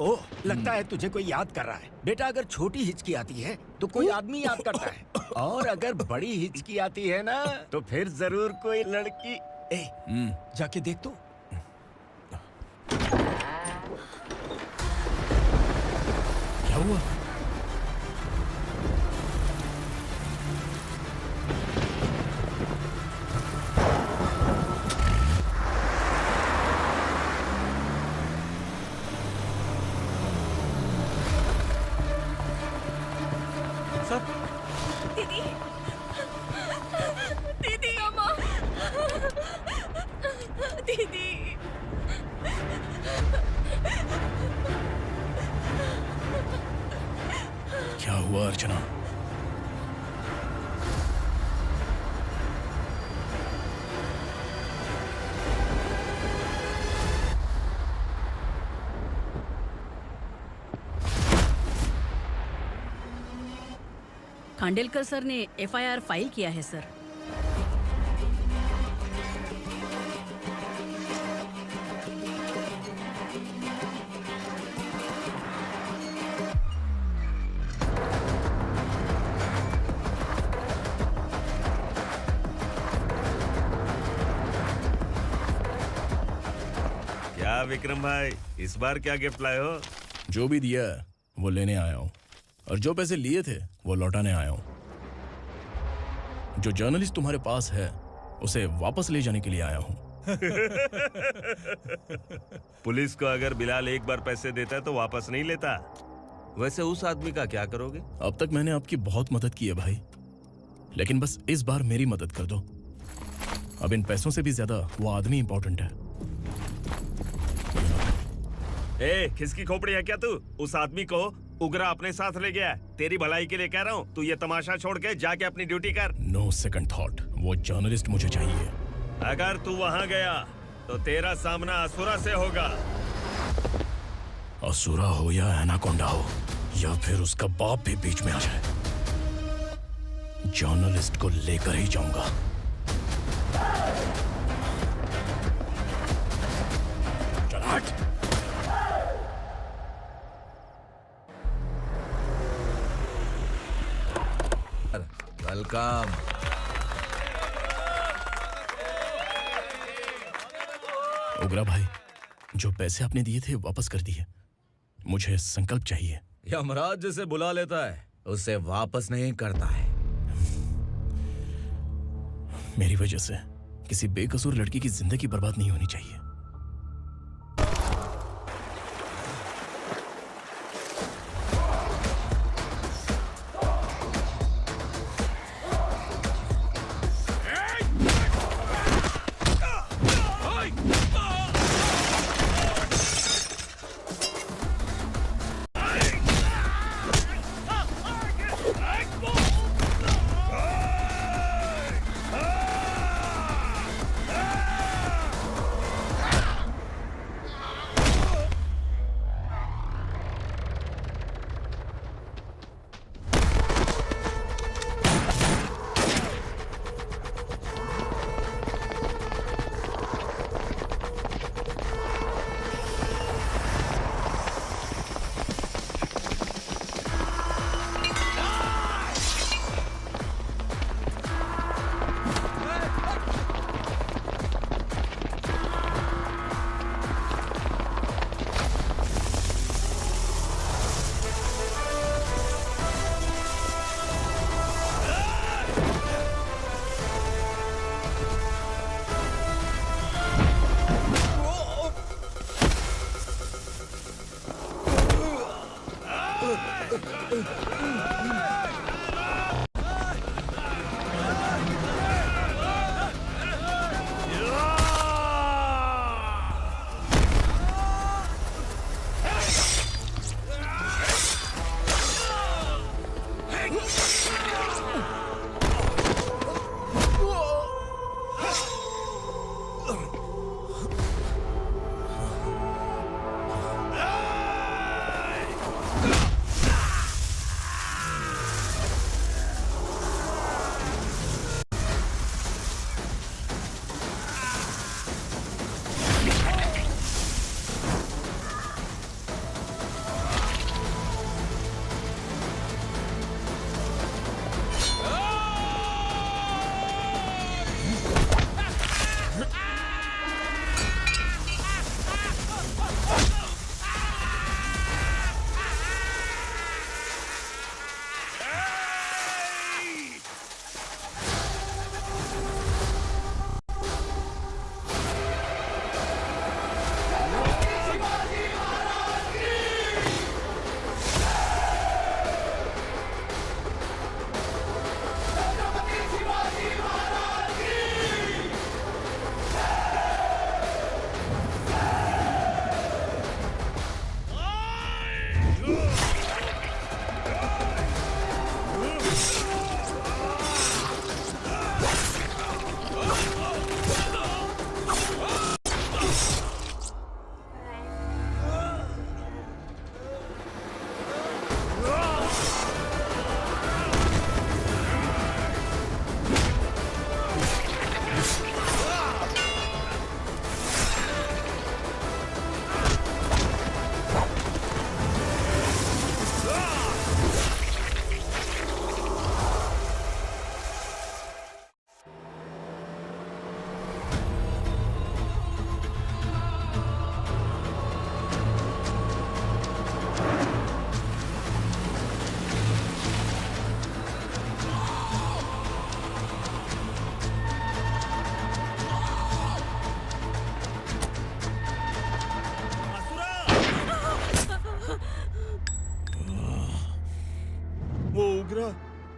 ओह, लगता है तुझे कोई याद कर रहा है। बेटा, अगर छोटी हिचकी आती है तो कोई आदमी याद करता है, और अगर बड़ी हिचकी आती है ना तो फिर जरूर कोई लड़की। जाके देख तो। क्या हुआ? दीदी, दीदी, अम्मा, दीदी। क्या हुआ अर्चना? खांडेलकर सर ने एफआईआर फाइल किया है सर। क्या विक्रम भाई, इस बार क्या गिफ्ट लाए हो? जो भी दिया है वो लेने आया हूँ, और जो पैसे लिए थे वो लौटाने आया हूँ। जो जर्नलिस्ट तुम्हारे पास है उसे वापस ले जाने के लिए आया हूँ। पुलिस को अगर बिलाल एक बार पैसे देता है तो वापस नहीं लेता। वैसे उस आदमी का क्या करोगे? अब तक मैंने आपकी बहुत मदद की है भाई, लेकिन बस इस बार मेरी मदद कर दो। अब इन पैसों से भी ज्यादा वो आदमी इंपॉर्टेंट है। ए, किसकी खोपड़ी है क्या तू? उस आदमी को उगरा अपने साथ ले गया। तेरी भलाई के लिए कह रहा हूँ, तू ये तमाशा छोड़ के जाके अपनी ड्यूटी कर। नो सेकंड थॉट, वो जर्नलिस्ट मुझे चाहिए। अगर तू वहाँ गया तो तेरा सामना असुरा से होगा। असुरा हो या एनाकोंडा हो, या फिर उसका बाप भी बीच में आ जाए। जर्नलिस्ट को लेकर ही जाऊंगा। चल हट। वेलकम। उग्रा भाई, जो पैसे आपने दिए थे वापस कर दिए। मुझे संकल्प चाहिए। यमराज जिसे बुला लेता है उसे वापस नहीं करता है। मेरी वजह से किसी बेकसूर लड़की की जिंदगी बर्बाद नहीं होनी चाहिए।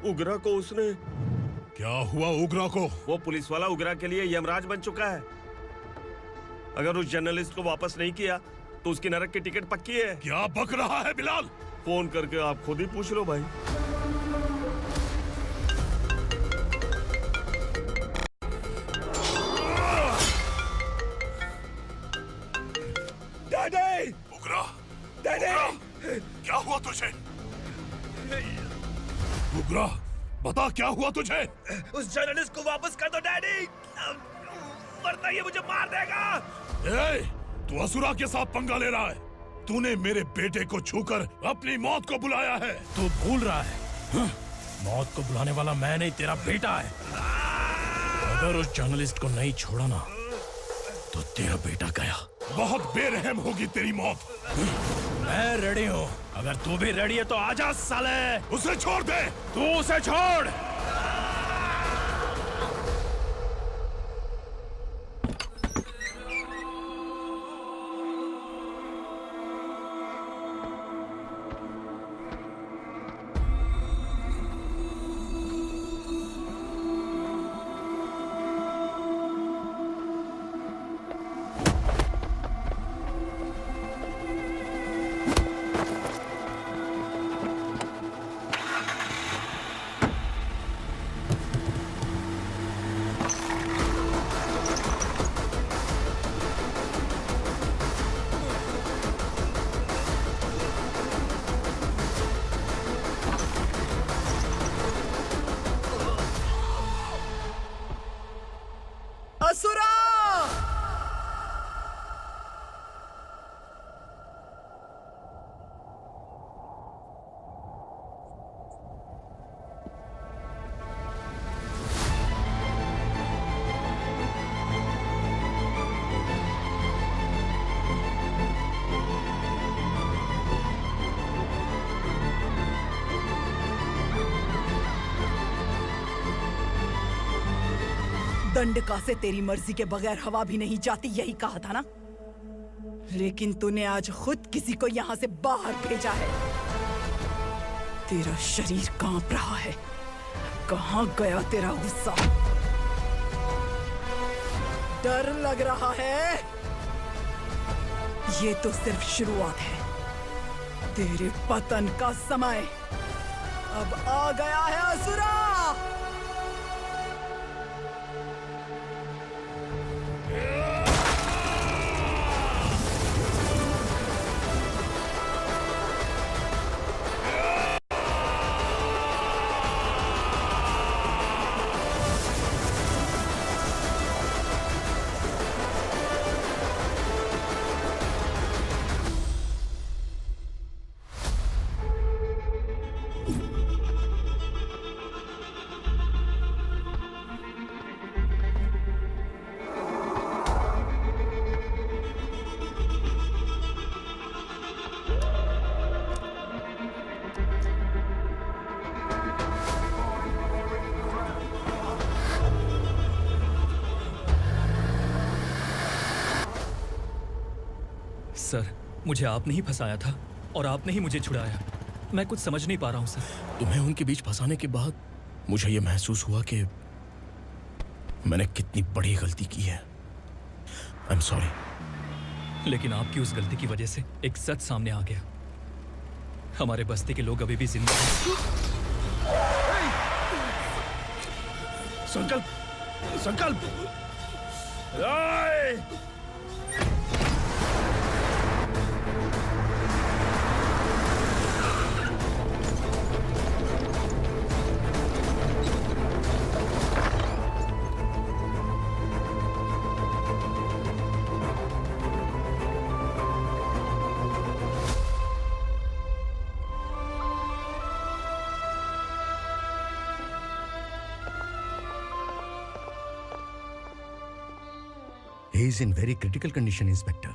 उग्रा को उसने। क्या हुआ उग्रा को? वो पुलिस वाला उग्रा के लिए यमराज बन चुका है। अगर उस जर्नलिस्ट को वापस नहीं किया तो उसकी नरक की टिकट पक्की है। क्या बक रहा है बिलाल? फोन करके आप खुद ही पूछ लो भाई। डैडी! उग्रा! क्या हुआ तुझे? उग्रा, बता क्या हुआ तुझे? उस जर्नलिस्ट को वापस कर दो डैडी, वरना ये मुझे मार देगा। ए, तू असुरा के साथ पंगा ले रहा है। तूने मेरे बेटे को छूकर अपनी मौत को बुलाया है। तू भूल रहा है, मौत को बुलाने वाला मैं नहीं, तेरा बेटा है। अगर उस जर्नलिस्ट को नहीं छोड़ा ना तो तेरा बेटा गया। बहुत बेरहम होगी तेरी मौत। मैं रेडी हूँ, अगर तू भी रेडी है तो आजा साले। उसे छोड़ दे। तू उसे छोड़। असुरा! दंडका से तेरी मर्जी के बगैर हवा भी नहीं जाती, यही कहा था ना? लेकिन तूने आज खुद किसी को यहाँ से बाहर भेजा है। तेरा शरीर कांप रहा है। कहाँ गया तेरा गुस्सा? डर लग रहा है? ये तो सिर्फ शुरुआत है। तेरे पतन का समय अब आ गया है असुरा। सर, मुझे आपने ही फंसाया था और आपने ही मुझे छुड़ाया। मैं कुछ समझ नहीं पा रहा हूँ सर। तुम्हें उनके बीच फंसाने के बाद मुझे यह महसूस हुआ कि मैंने कितनी बड़ी गलती की है। I am sorry. लेकिन आपकी उस गलती की वजह से एक सच सामने आ गया। हमारे बस्ती के लोग अभी भी जिंदा हैं। संकल्प, संकल्प! He is in very critical condition, inspector.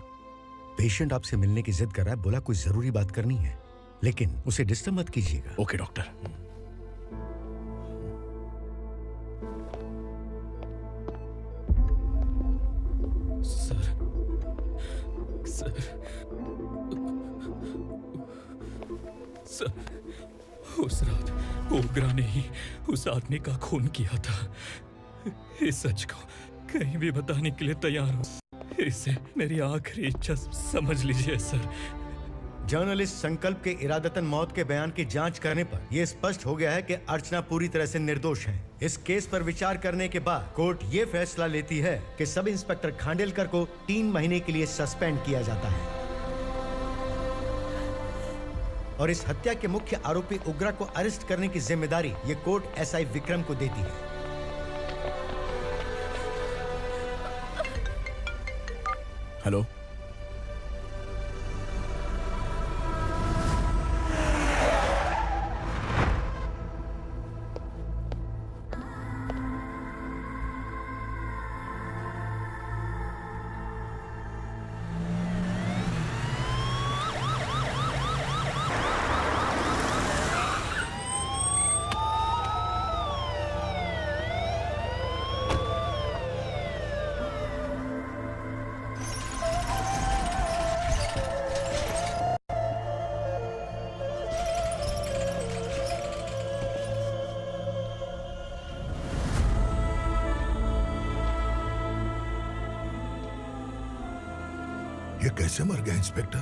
Patient आपसे मिलने की जिद कर रहा है, बोला कोई जरूरी बात करनी है, लेकिन उसे डिस्टर्ब मत कीजिएगा। Okay doctor. Sir, sir, sir, उस रात ओग्रा ने ही उस आदमी का खून किया था। इस सच को कहीं भी बताने के लिए तैयार हूँ। इसे मेरी आखिरी इच्छा समझ लीजिए सर। जर्नलिस्ट संकल्प के इरादतन मौत के बयान की जांच करने पर यह स्पष्ट हो गया है कि अर्चना पूरी तरह से निर्दोष है। इस केस पर विचार करने के बाद कोर्ट ये फैसला लेती है कि सब इंस्पेक्टर खांडेलकर को 3 महीने के लिए सस्पेंड किया जाता है। और इस हत्या के मुख्य आरोपी उग्रा को अरेस्ट करने की जिम्मेदारी ये कोर्ट एसआई विक्रम को देती है। हेलो, ये कैसे मर गया इंस्पेक्टर?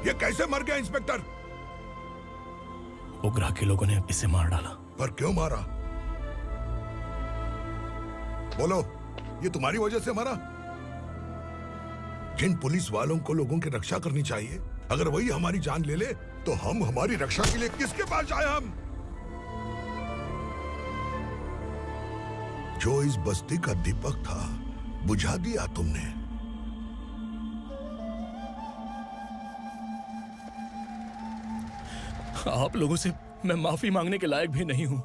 ये कैसे मर गया इंस्पेक्टर? उग्रा के लोगों ने इसे मार डाला। पर क्यों मारा? बोलो, ये तुम्हारी वजह से मरा? जिन पुलिस वालों को लोगों की रक्षा करनी चाहिए, अगर वही हमारी जान ले ले तो हम हमारी रक्षा के लिए किसके पास जाए? हम जो इस बस्ती का दीपक था बुझा दिया तुमने। आप लोगों से मैं माफी मांगने के लायक भी नहीं हूं।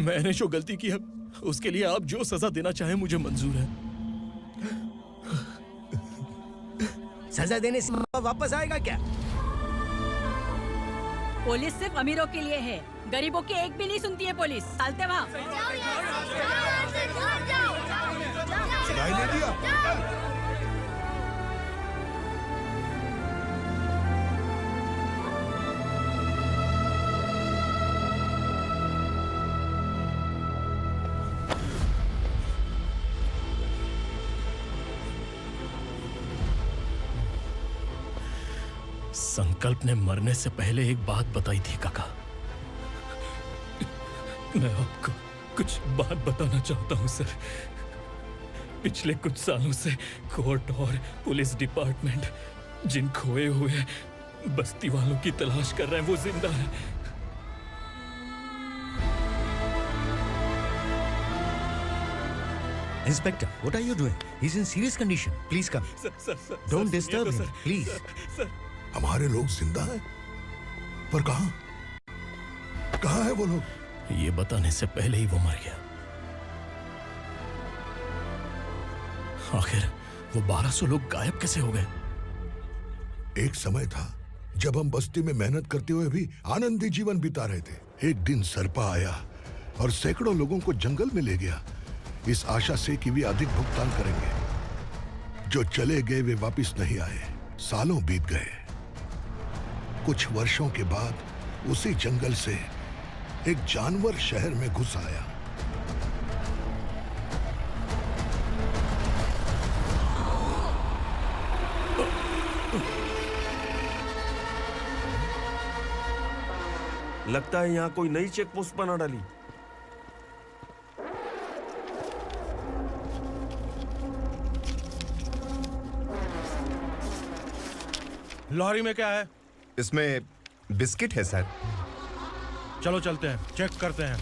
मैंने जो गलती की है उसके लिए आप जो सजा देना चाहे मुझे मंजूर है। सजा देने से वापस आएगा क्या? पुलिस सिर्फ अमीरों के लिए है, गरीबों की एक भी नहीं सुनती है पुलिस। चलते वहाँ। सुनाई नहीं दिया? संकल्प ने मरने से पहले एक बात बताई थी काका। मैं आपको कुछ बात बताना चाहता हूं सर। पिछले कुछ सालों से कोर्ट और पुलिस डिपार्टमेंट जिन खोए हुए बस्ती वालों की तलाश कर रहे हैं वो जिंदा है। Inspector, what are you doing? He's in serious condition. Please come. Sir, Don't disturb him, please. Sir, हमारे लोग जिंदा हैं? पर कहां? कहां है वो लोग? ये बताने से पहले ही वो मर गया। आखिर वो 1200 लोग गायब कैसे हो गए? एक समय था जब हम बस्ती में मेहनत करते हुए भी आनंदी जीवन बिता रहे थे। एक दिन सरपा आया और सैकड़ों लोगों को जंगल में ले गया, इस आशा से कि वे अधिक भुगतान करेंगे। जो चले गए वे वापस नहीं आए। सालों बीत गए। कुछ वर्षों के बाद उसी जंगल से एक जानवर शहर में घुस आया। लगता है यहाँ कोई नई चेक पोस्ट बना डाली। लॉरी में क्या है? इसमें बिस्किट है सर। चलो चलते हैं, चेक करते हैं।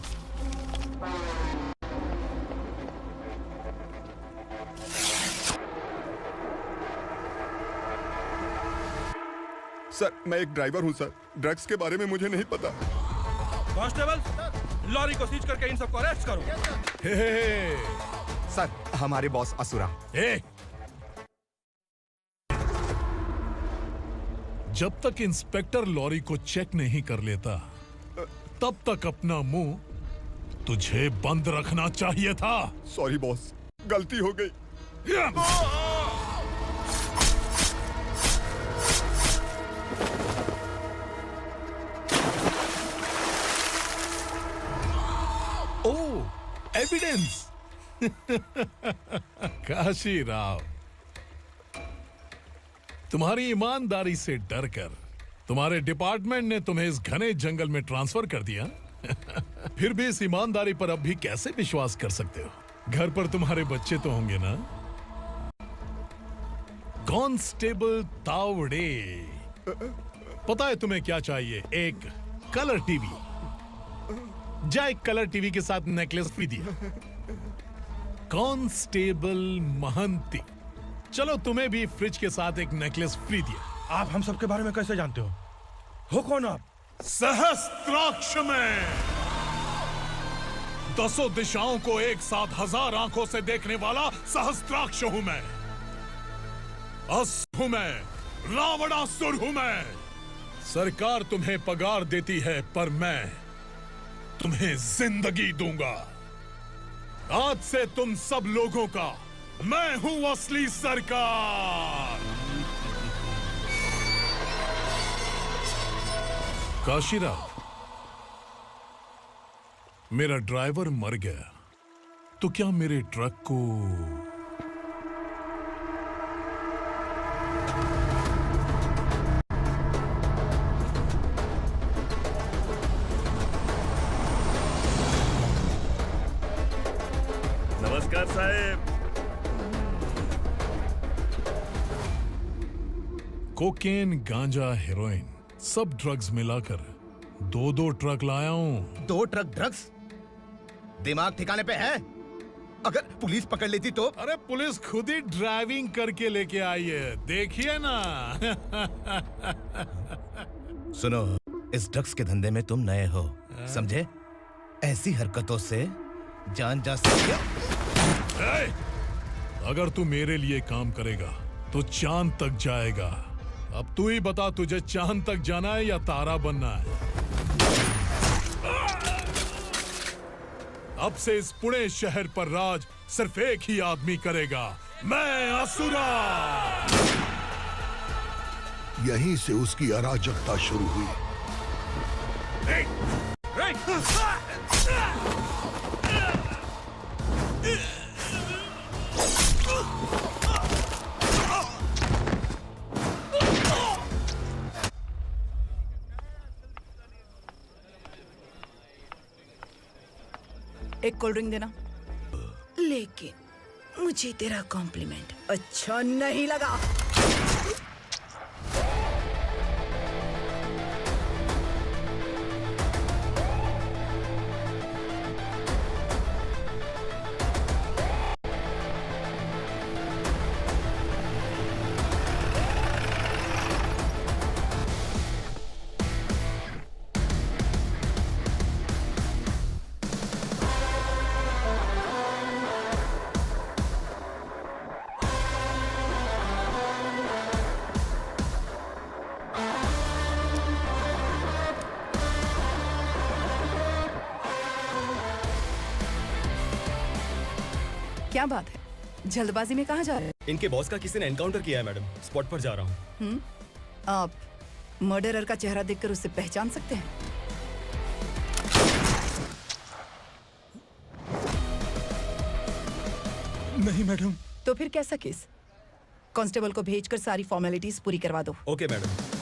सर, मैं एक ड्राइवर हूँ सर। ड्रग्स के बारे में मुझे नहीं पता। कांस्टेबल, लॉरी को सीज करके इन सबको अरेस्ट करो। सर, हमारे बॉस असुरा। जब तक इंस्पेक्टर लॉरी को चेक नहीं कर लेता तब तक अपना मुंह तुझे बंद रखना चाहिए था। सॉरी बॉस, गलती हो गई। ओह, एविडेंस। काशी राव, तुम्हारी ईमानदारी से डरकर तुम्हारे डिपार्टमेंट ने तुम्हें इस घने जंगल में ट्रांसफर कर दिया। फिर भी इस ईमानदारी पर अब भी कैसे विश्वास कर सकते हो? घर पर तुम्हारे बच्चे तो होंगे ना? कांस्टेबल तावड़े, पता है तुम्हें क्या चाहिए? एक कलर टीवी। जा एक कलर टीवी के साथ नेकलेस भी दिया। कांस्टेबल महंती, चलो तुम्हें भी फ्रिज के साथ एक नेकलेस फ्री दिया। आप हम सबके बारे में कैसे जानते हो कौन आप? सहस्त्राक्ष में 10 दिशाओं को एक साथ 1000 आंखों से देखने वाला सहस्त्राक्ष हूं मैं। असुर हूं मैं, रावणासुर हूं मैं। सरकार तुम्हें पगार देती है, पर मैं तुम्हें जिंदगी दूंगा। आज से तुम सब लोगों का मैं हूं असली सरकार। काशीराज, मेरा ड्राइवर मर गया, तो क्या मेरे ट्रक को नमस्कार साहब। कोकेन, गांजा, हेरोइन, सब ड्रग्स मिलाकर 2 ट्रक लाया हूं। 2 ट्रक ड्रग्स? दिमाग ठिकाने पे है? अगर पुलिस पकड़ लेती तो? अरे पुलिस खुद ही ड्राइविंग करके लेके आई है, देखिए ना। सुनो, इस ड्रग्स के धंधे में तुम नए हो, समझे? ऐसी हरकतों से जान जा सकती है। अगर तू मेरे लिए काम करेगा तो चांद तक जाएगा। अब तू ही बता, तुझे चांद तक जाना है या तारा बनना है? अब से इस पुणे शहर पर राज सिर्फ एक ही आदमी करेगा, मैं असुरा। यहीं से उसकी अराजकता शुरू हुई। एक कोल्ड ड्रिंक देना। लेकिन मुझे तेरा कॉम्प्लीमेंट अच्छा नहीं लगा। क्या बात है, जल्दबाजी में कहाँ जा रहे हैं? इनके बॉस का किसी ने एनकाउंटर किया है मैडम, स्पॉट पर जा रहा हूँ। आप मर्डरर का चेहरा देखकर उसे पहचान सकते हैं? नहीं मैडम। तो फिर कैसा केस? कांस्टेबल को भेजकर सारी फॉर्मेलिटीज पूरी करवा दो। Okay madam.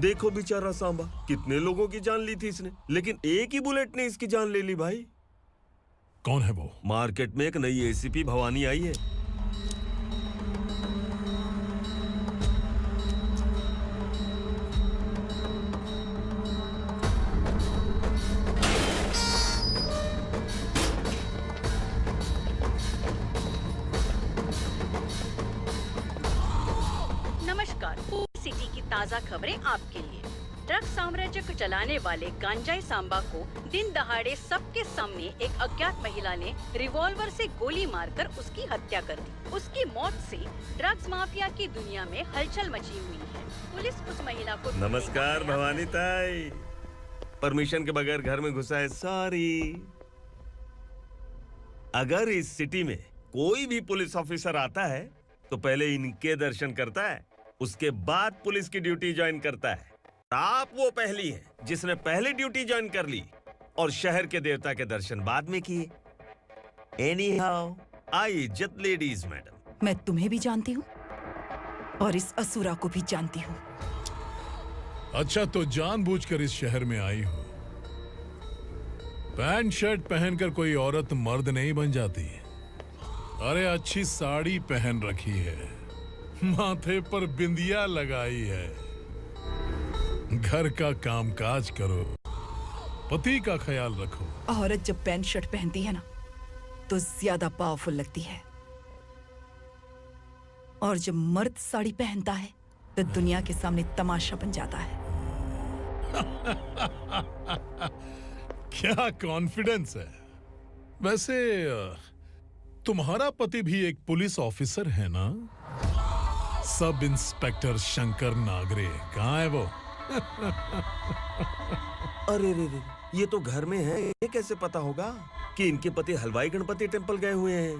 देखो बेचारा सांबा, कितने लोगों की जान ली थी इसने, लेकिन एक ही बुलेट ने इसकी जान ले ली भाई। कौन है वो? मार्केट में एक नई एसीपी भवानी आई है। नमस्कार, सिटी की ताज़ा खबरें आपके लिए। ड्रग साम्राज्य को चलाने वाले गांजाई सांबा को दिन दहाड़े सबके सामने एक अज्ञात महिला ने रिवॉल्वर से गोली मारकर उसकी हत्या कर दी। उसकी मौत से ड्रग्स माफिया की दुनिया में हलचल मची हुई है। पुलिस उस महिला को नमस्कार भवानी ताई, परमिशन के बगैर घर में घुसा है, सॉरी। अगर इस सिटी में कोई भी पुलिस ऑफिसर आता है तो पहले इनके दर्शन करता है, उसके बाद पुलिस की ड्यूटी ज्वाइन करता है। आप वो पहली हैं जिसने पहले ड्यूटी ज्वाइन कर ली और शहर के देवता के दर्शन बाद में किए। एनीहाउ, आई इज्जत लेडीज मैडम। मैं तुम्हें भी जानती हूँ। और इस असुरा को भी जानती हूँ। अच्छा, तो जानबूझकर इस शहर में आई हो। पैंट शर्ट पहनकर कोई औरत मर्द नहीं बन जाती। अरे अच्छी साड़ी पहन रखी है, माथे पर बिंदिया लगाई है, घर का कामकाज करो, पति का ख्याल रखो। औरत जब पैंट शर्ट पहनती है ना तो ज्यादा पावरफुल लगती है, और जब मर्द साड़ी पहनता है तो दुनिया के सामने तमाशा बन जाता है। क्या कॉन्फिडेंस है। वैसे तुम्हारा पति भी एक पुलिस ऑफिसर है ना? सब इंस्पेक्टर शंकर नागरे कहाँ है वो? अरे रे रे, ये तो घर में है। ये कैसे पता होगा कि इनके पति हलवाई गणपति टेम्पल गए हुए हैं?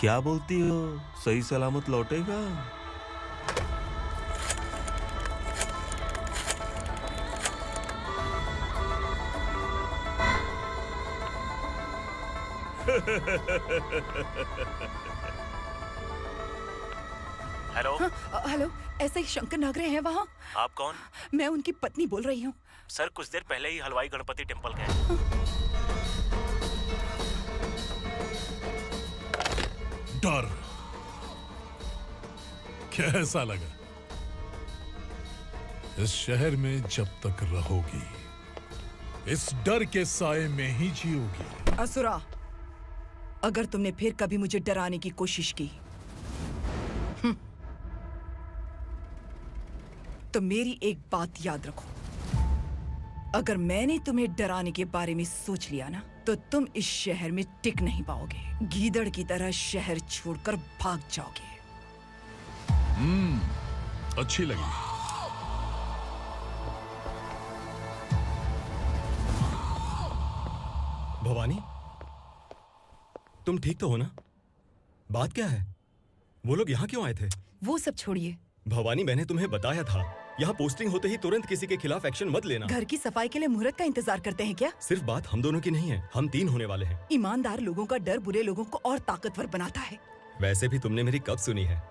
क्या बोलती हो, सही सलामत लौटेगा? हेलो। हेलो, ऐसा ही शंकर नागरे हैं वहाँ? आप कौन? मैं उनकी पत्नी बोल रही हूँ। सर, कुछ देर पहले ही हलवाई गणपति टेम्पल गए। डर कैसा लगा? इस शहर में जब तक रहोगी इस डर के साए में ही जियोगी। असुरा, अगर तुमने फिर कभी मुझे डराने की कोशिश की तो मेरी एक बात याद रखो, अगर मैंने तुम्हें डराने के बारे में सोच लिया ना तो तुम इस शहर में टिक नहीं पाओगे। गीदड़ की तरह शहर छोड़कर भाग जाओगे। अच्छी लगी। भवानी, तुम ठीक तो हो ना? बात क्या है? वो लोग यहाँ क्यों आए थे? वो सब छोड़िए। भवानी, मैंने तुम्हें बताया था, यहाँ पोस्टिंग होते ही तुरंत किसी के खिलाफ एक्शन मत लेना। घर की सफाई के लिए मुहूर्त का इंतजार करते हैं क्या? सिर्फ बात हम दोनों की नहीं है, हम 3 होने वाले हैं। ईमानदार लोगों का डर बुरे लोगों को और ताकतवर बनाता है। वैसे भी तुमने मेरी कब सुनी है?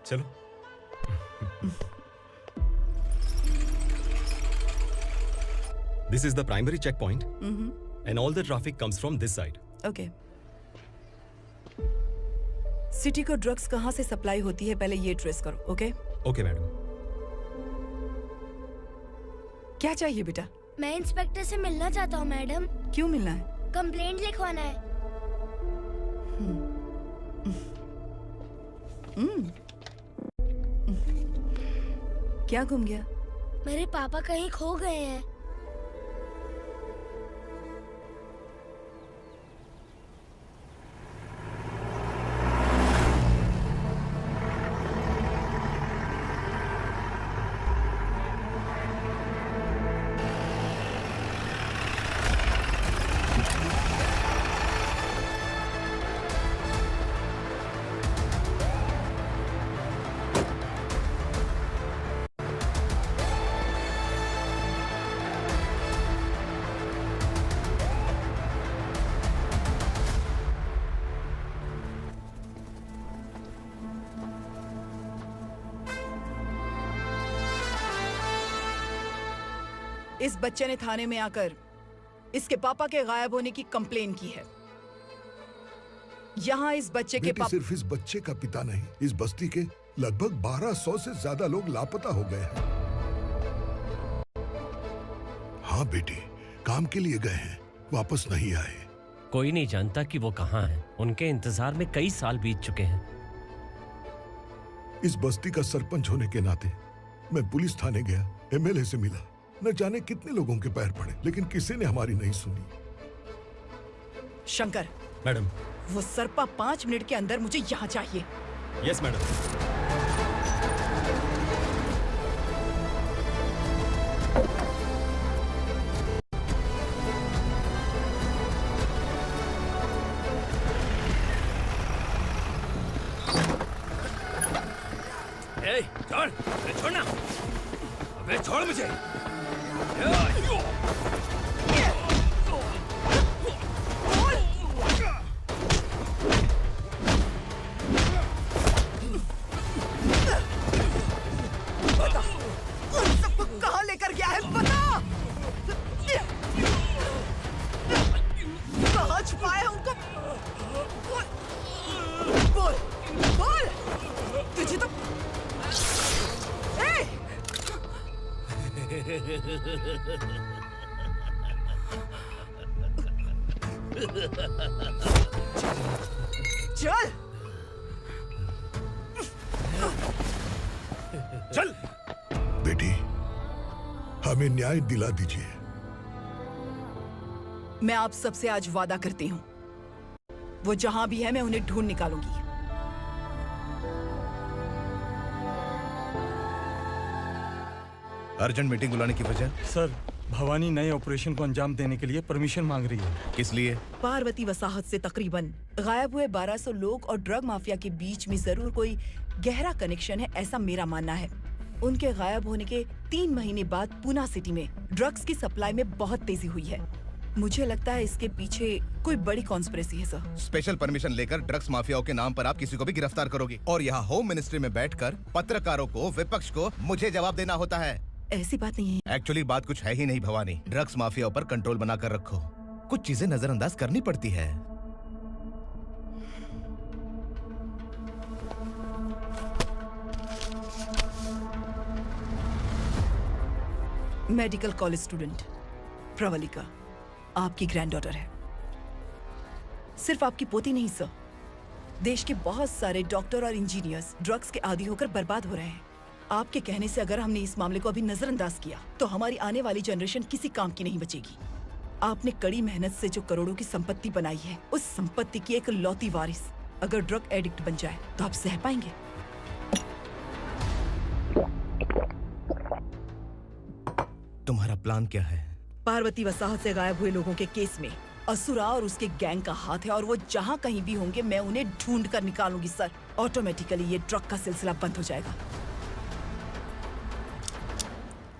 चलो। This is the primary checkpoint, and all the traffic comes from this side. Okay. City को ड्रग्स कहाँ से सप्लाई होती है पहले ये ट्रेस करो, ओके? Okay madam. क्या चाहिए बेटा? मैं इंस्पेक्टर से मिलना चाहता हूँ मैडम। क्यों मिलना है? कंप्लेंट लिखवाना है। क्या गुम गया? मेरे पापा कहीं खो गए हैं। इस बच्चे ने थाने में आकर इसके पापा के गायब होने की कंप्लेन की है। यहाँ इस बच्चे के पापा सिर्फ इस बच्चे का पिता नहीं, इस बस्ती के लगभग 1200 से ज्यादा लोग लापता हो गए हैं। हाँ बेटी, काम के लिए गए हैं, वापस नहीं आए। कोई नहीं जानता कि वो कहाँ हैं। उनके इंतजार में कई साल बीत चुके हैं। इस बस्ती का सरपंच होने के नाते मैं पुलिस थाने गया, एमएलए से मिला, न जाने कितने लोगों के पैर पड़े, लेकिन किसी ने हमारी नहीं सुनी। शंकर, मैडम, वो सरपा 5 मिनट के अंदर मुझे यहाँ चाहिए। Yes madam. छोड़, छोड़ना, अबे छोड़ मुझे। चल चल बेटी, हमें न्याय दिला दीजिए। मैं आप सबसे आज वादा करती हूँ, वो जहां भी है मैं उन्हें ढूंढ निकालूंगी। अर्जेंट मीटिंग बुलाने की वजह? सर, भवानी नए ऑपरेशन को अंजाम देने के लिए परमिशन मांग रही है। किस लिए? पार्वती वसाहत से तकरीबन गायब हुए 1200 लोग और ड्रग माफिया के बीच में जरूर कोई गहरा कनेक्शन है, ऐसा मेरा मानना है। उनके गायब होने के 3 महीने बाद पूना सिटी में ड्रग्स की सप्लाई में बहुत तेजी हुई है। मुझे लगता है इसके पीछे कोई बड़ी कॉन्स्पिरेसी है सर। स्पेशल परमिशन लेकर ड्रग्स माफियाओं के नाम पर आप किसी को भी गिरफ्तार करोगी और यहाँ होम मिनिस्ट्री में बैठकर पत्रकारों को, विपक्ष को मुझे जवाब देना होता है। ऐसी बात नहीं है। एक्चुअली बात कुछ है ही नहीं भवानी। ड्रग्स माफियाओं पर कंट्रोल बनाकर रखो, कुछ चीजें नजरअंदाज करनी पड़ती है। मेडिकल कॉलेज स्टूडेंट प्रवलिका आपकी ग्रैंडडॉटर है। सिर्फ आपकी पोती नहीं सर, देश के बहुत सारे डॉक्टर और इंजीनियर्स ड्रग्स के आदी होकर बर्बाद हो रहे हैं। आपके कहने से अगर हमने इस मामले को अभी नजरअंदाज किया तो हमारी आने वाली जनरेशन किसी काम की नहीं बचेगी। आपने कड़ी मेहनत से जो करोड़ों की संपत्ति बनाई है, उस संपत्ति की एक लौती वारिस अगर ड्रग एडिक्ट बन जाए तो आप सह पाएंगे? तुम्हारा प्लान क्या है? पार्वती वसाहत से गायब हुए लोगों के केस में असुरा और उसके गैंग का हाथ है और वो जहाँ कहीं भी होंगे मैं उन्हें ढूंढ कर निकालूंगी सर। ऑटोमेटिकली ये ड्रग का सिलसिला बंद हो जाएगा।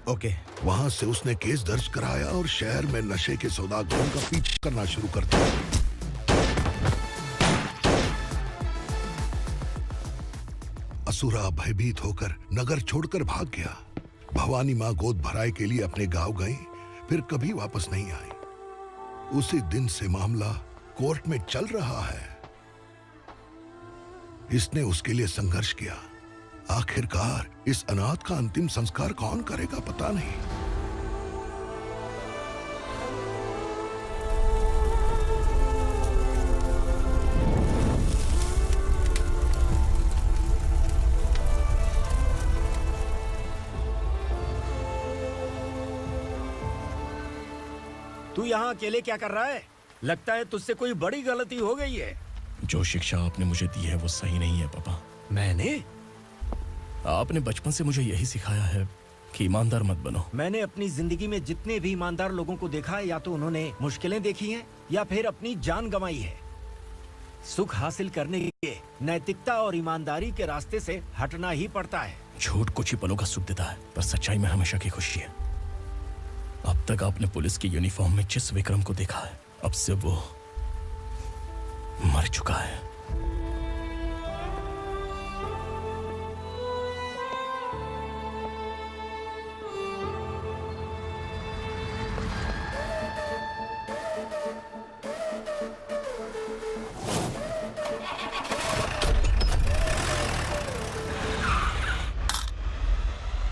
ओके। वहाँ से उसने केस दर्ज कराया और शहर में नशे के सौदागरों का पीछा करना शुरू कर दिया। असुरा भयभीत होकर नगर छोड़कर भाग गया। भवानी माँ गोद भराई के लिए अपने गांव गई, फिर कभी वापस नहीं आई। उसी दिन से मामला कोर्ट में चल रहा है। इसने उसके लिए संघर्ष किया। आखिरकार इस अनाथ का अंतिम संस्कार कौन करेगा पता नहीं। तू यहाँ अकेले क्या कर रहा है? लगता है तुझसे कोई बड़ी गलती हो गई है। जो शिक्षा आपने मुझे दी है वो सही नहीं है पापा। मैंने? आपने बचपन से मुझे यही सिखाया है कि ईमानदार मत बनो। मैंने अपनी जिंदगी में जितने भी ईमानदार लोगों को देखा है, या तो उन्होंने मुश्किलें देखी हैं या फिर अपनी जान गंवाई है। सुख हासिल करने के लिए नैतिकता और ईमानदारी के रास्ते से हटना ही पड़ता है। झूठ कुछ ही पलों का सुख देता है, पर सच्चाई में हमेशा की खुशी है। अब तक आपने पुलिस की यूनिफॉर्म में जिस विक्रम को देखा है, अब से वो मर चुका है।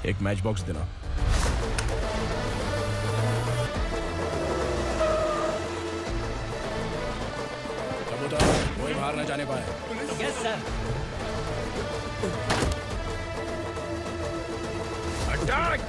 एक मैच बॉक्स देना। कबूतर, कोई बाहर न जाने पाए। Yes sir. अटैक!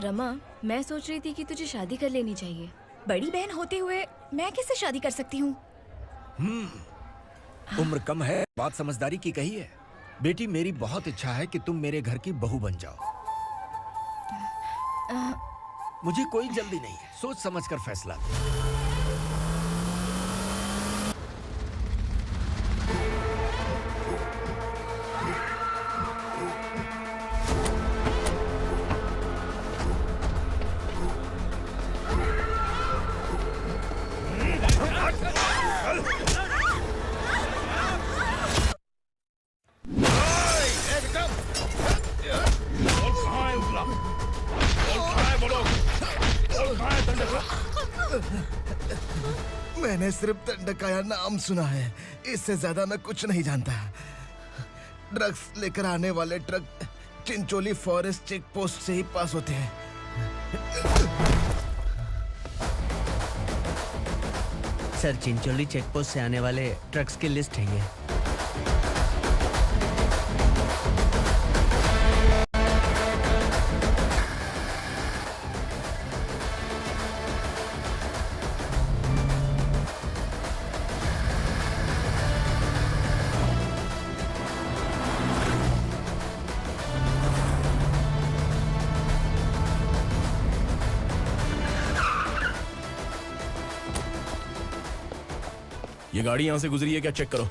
रमा, मैं सोच रही थी कि तुझे शादी कर लेनी चाहिए। बड़ी बहन होते हुए मैं कैसे शादी कर सकती हूँ? उम्र कम है, बात समझदारी की कही है। बेटी, मेरी बहुत इच्छा है कि तुम मेरे घर की बहू बन जाओ। मुझे कोई जल्दी नहीं है, सोच समझ कर फैसला। मैंने सिर्फ दंडकाया नाम सुना है, इससे ज्यादा मैं कुछ नहीं जानता। ड्रग्स लेकर आने वाले truck Chincholi forest check post से ही पास होते हैं। सर, चिंचोली चेक पोस्ट से आने वाले ट्रक्स की लिस्ट है ये। ये गाड़ी यहां से गुजरी है क्या, चेक करो।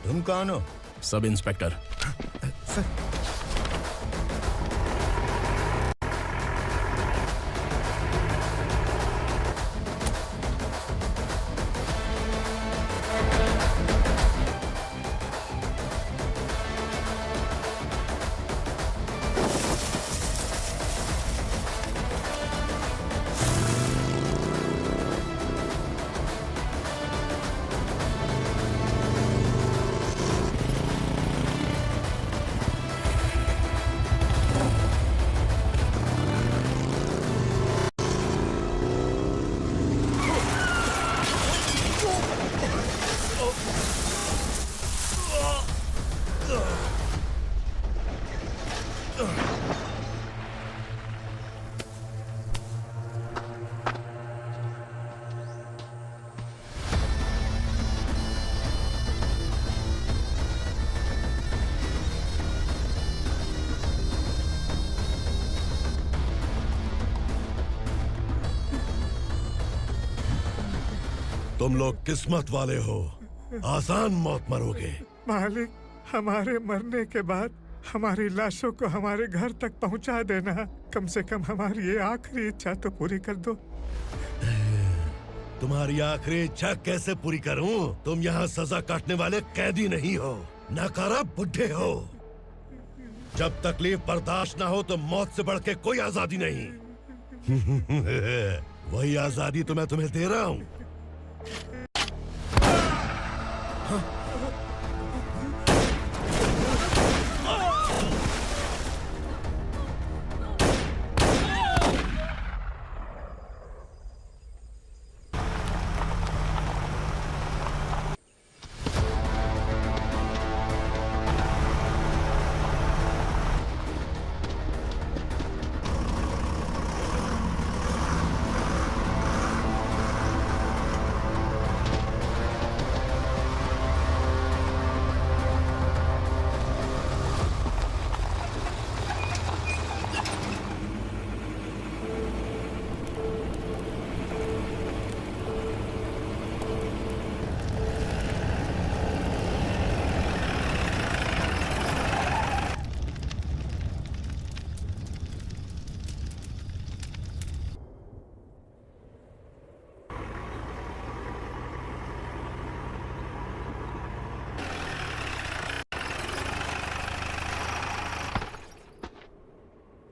तुम कौन हो? Sub inspector. तुम लोग किस्मत वाले हो, आसान मौत मरोगे। मालिक, हमारे मरने के बाद हमारी लाशों को हमारे घर तक पहुंचा देना। कम से कम हमारी ये आखिरी इच्छा तो पूरी कर दो। तुम्हारी आखिरी इच्छा कैसे पूरी करूं? तुम यहाँ सजा काटने वाले कैदी नहीं हो, नकारा बुड्ढे हो। जब तकलीफ बर्दाश्त ना हो तो मौत से बढ़ के कोई आजादी नहीं। वही आजादी तो मैं तुम्हें दे रहा हूँ।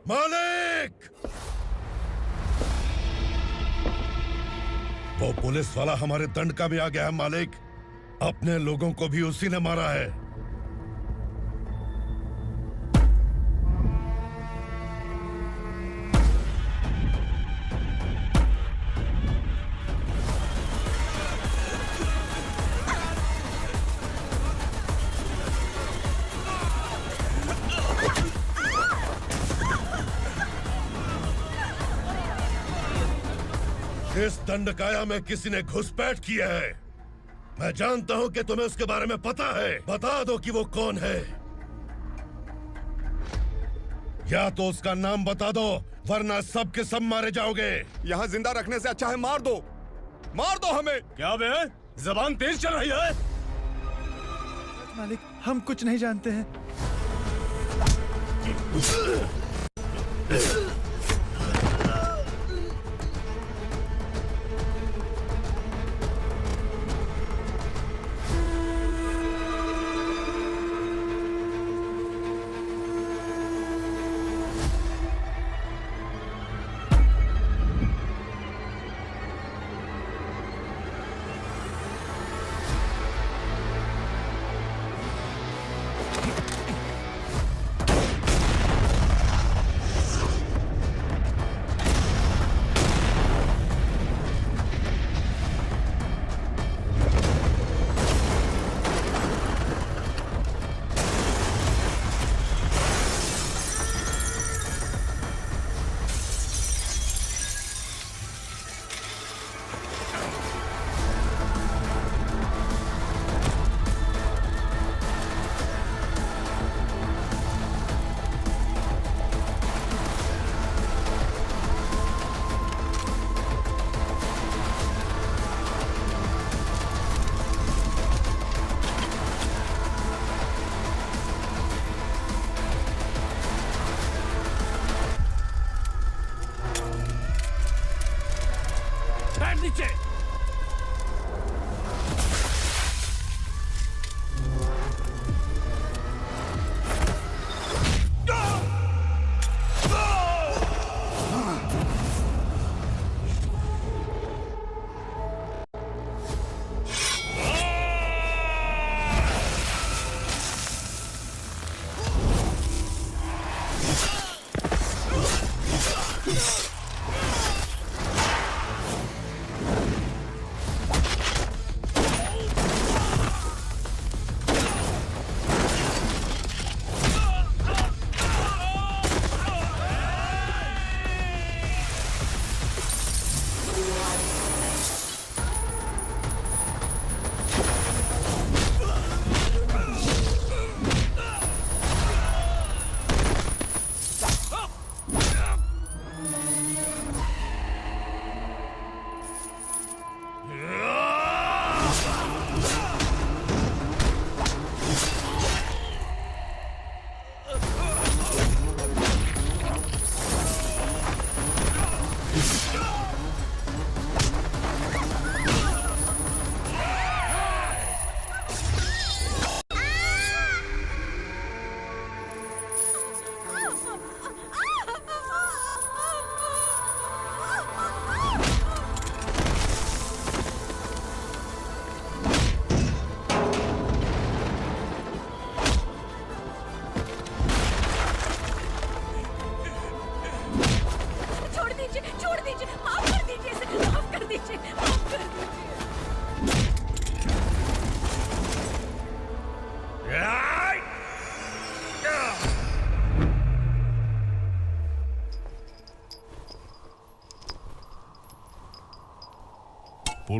मालिक! वो पुलिस वाला हमारे दंडका में आ गया है मालिक। अपने लोगों को भी उसी ने मारा है। इस दंडकाया में किसी ने घुसपैठ किया है। मैं जानता हूं कि तुम्हें उसके बारे में पता है। बता दो कि वो कौन है। या तो उसका नाम बता दो, वरना सब के सब मारे जाओगे। यहाँ जिंदा रखने से अच्छा है मार दो हमें। क्या बे? जबान तेज चल रही है। मालिक, हम कुछ नहीं जानते हैं।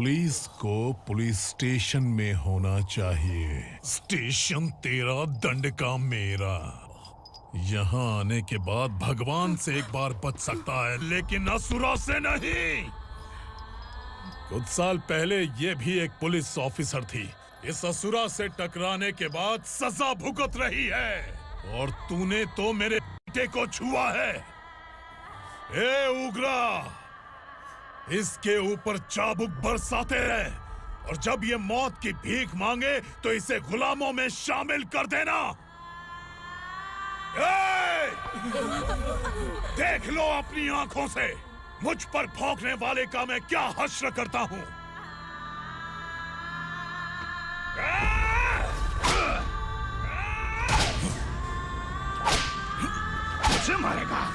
पुलिस को पुलिस स्टेशन में होना चाहिए। स्टेशन तेरा, दंड का मेरा। यहाँ आने के बाद भगवान से एक बार बच सकता है, लेकिन असुरा से नहीं। कुछ साल पहले ये भी एक पुलिस ऑफिसर थी। इस असुरा से टकराने के बाद सजा भुगत रही है, और तूने तो मेरे बेटे को छुआ है। ए उग्रा, इसके ऊपर चाबुक बरसाते रहे, और जब ये मौत की भीख मांगे तो इसे गुलामों में शामिल कर देना। देख लो अपनी आंखों से मुझ पर भौंकने वाले का मैं क्या हश्र करता हूं। मुझे मारेगा।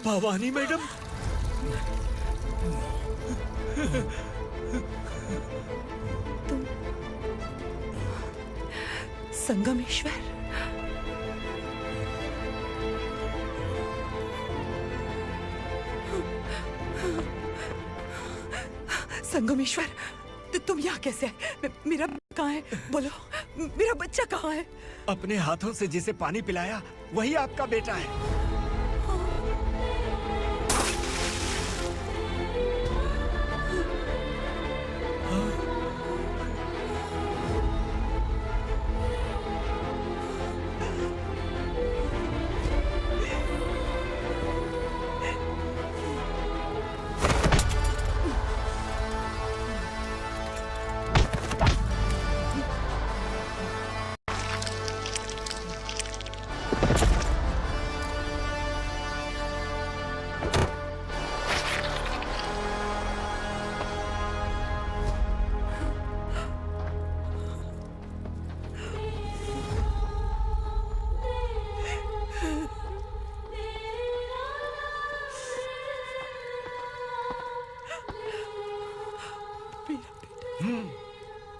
भवानी मैडम, संगमेश्वर, संगमेश्वर, तुम यहाँ कैसे आए? मेरा कहाँ है? बोलो, मेरा बच्चा कहाँ है? अपने हाथों से जिसे पानी पिलाया वही आपका बेटा है।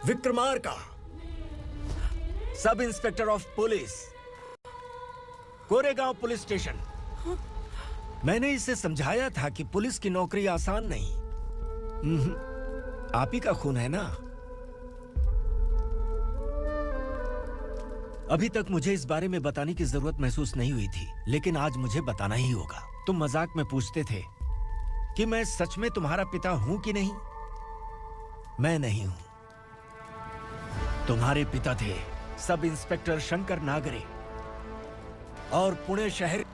Vikramarka, sub inspector of police, Koregaon police station. मैंने इसे समझाया था कि पुलिस की नौकरी आसान नहीं। आप ही का खून है ना। अभी तक मुझे इस बारे में बताने की जरूरत महसूस नहीं हुई थी, लेकिन आज मुझे बताना ही होगा। तुम मजाक में पूछते थे कि मैं सच में तुम्हारा पिता हूं कि नहीं। मैं नहीं हूं। तुम्हारे पिता थे सब इंस्पेक्टर शंकर नागरे, और पुणे शहर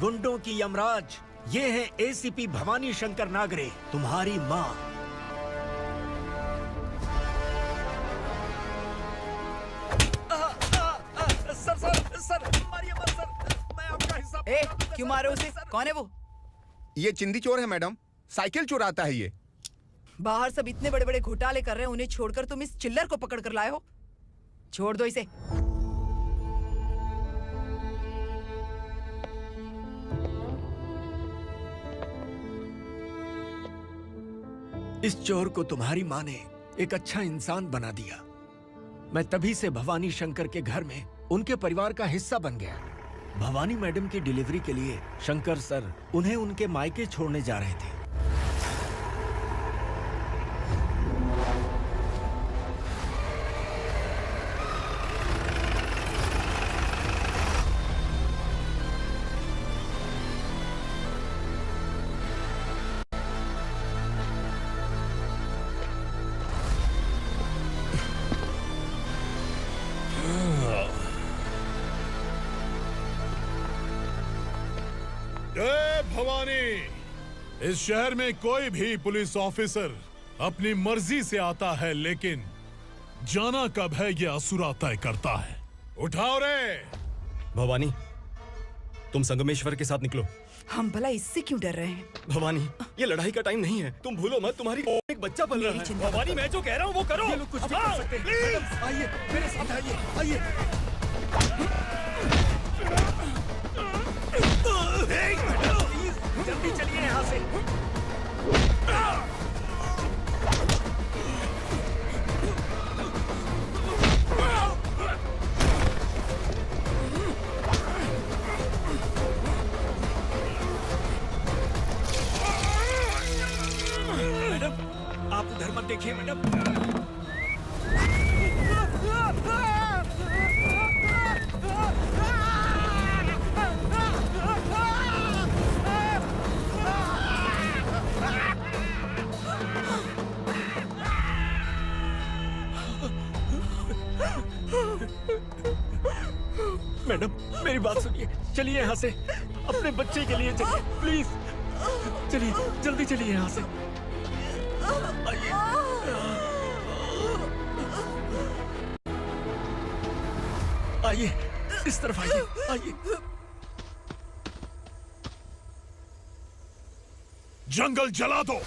गुंडों की यमराज ये है एसीपी भवानी शंकर नागरे, तुम्हारी मां। सर, मारिए मत सर, मैं आपका हिस्सा। क्यों मारे उसे? कौन है वो? ये चिंदी चोर है मैडम, साइकिल चुराता है ये। बाहर सब इतने बड़े बड़े घोटाले कर रहे हैं, उन्हें छोड़कर तुम इस चिल्लर को पकड़ कर लाए हो। छोड़ दो इसे। इस चोर को तुम्हारी माँ ने एक अच्छा इंसान बना दिया। मैं तभी से भवानी शंकर के घर में उनके परिवार का हिस्सा बन गया। भवानी मैडम की डिलीवरी के लिए शंकर सर उन्हें उनके मायके छोड़ने जा रहे थे। जय भवानी। इस शहर में कोई भी पुलिस ऑफिसर अपनी मर्जी से आता है, लेकिन जाना कब है ये असुरा तय करता है। उठाओ रे। भवानी, तुम संगमेश्वर के साथ निकलो। हम भला इससे क्यों डर रहे हैं? भवानी, ये लड़ाई का टाइम नहीं है। तुम भूलो मत, तुम्हारी एक बच्चा पल रहा है। भवानी, मैं जो कह रहा हूँ वो करो। ये लोग कुछ भी कर सकते हैं। मैडम, आइए मेरे साथ आइए, आइए। जल्दी चलिए यहाँ से। मैडम, आप उधर मत देखिए मैडम। मैडम, मेरी बात सुनिए। चलिए यहाँ से, अपने बच्चे के लिए चलिए, प्लीज। चलिए, जल्दी चलिए यहाँ से। आइए। आइए, इस तरफ आइए, आइए। जंगल जला दो।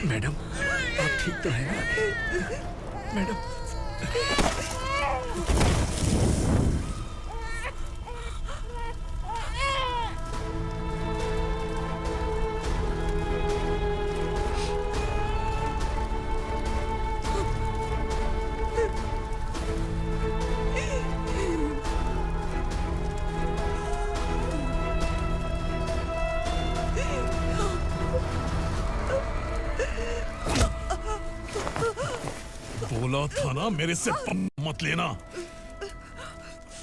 मैडम, आप ठीक तो हैं ना? मैडम, बोला था ना मेरे से मत लेना।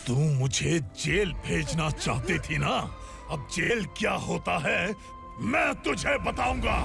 तू मुझे जेल भेजना चाहती थी ना? अब जेल क्या होता है मैं तुझे बताऊंगा।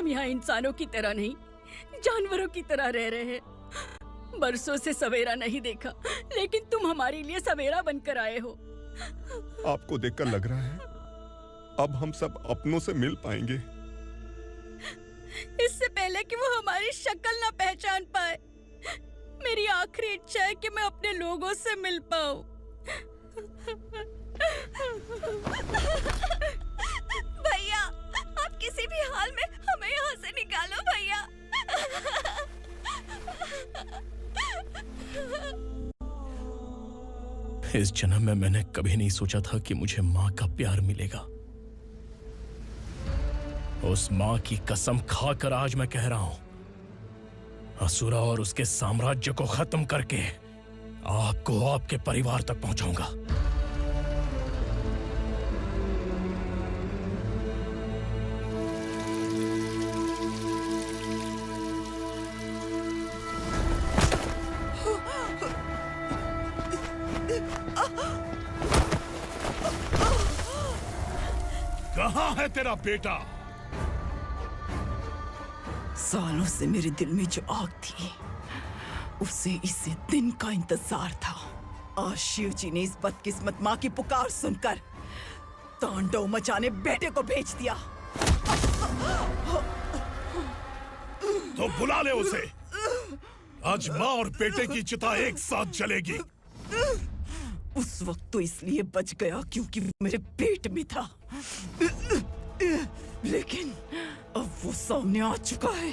हम यहाँ इंसानों की तरह नहीं, जानवरों की तरह रह रहे हैं। बरसों से सवेरा नहीं देखा, लेकिन तुम हमारे लिए सवेरा बनकर आए हो। आपको देखकर लग रहा है अब हम सब अपनों से मिल पाएंगे। इससे पहले कि वो हमारी शक्ल ना पहचान पाए, मेरी आखिरी इच्छा है कि मैं अपने लोगों से मिल पाऊं। भैया, आप किसी भी हाल में हमें यहाँ से निकालो भैया। इस जन्म में मैंने कभी नहीं सोचा था कि मुझे माँ का प्यार मिलेगा। उस माँ की कसम खाकर आज मैं कह रहा हूं, असुरा और उसके साम्राज्य को खत्म करके आपको आपके परिवार तक पहुंचाऊंगा। कहाँ है तेरा बेटा? सालों से मेरे दिल में जो आग थी, उसे इसी दिन का इंतजार था। आज शिव जी ने इस बदकिस्मत माँ की पुकार सुनकर तांडव मचाने बेटे को भेज दिया। तो बुला ले उसे। आज माँ और बेटे की चिता एक साथ जलेगी। उस वक्त तो इसलिए बच गया क्योंकि वो मेरे पेट में था, लेकिन अब वो सामने आ चुका है।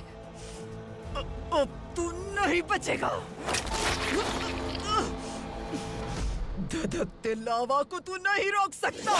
अब तू नहीं बचेगा। धधकते लावा को तू नहीं रोक सकता।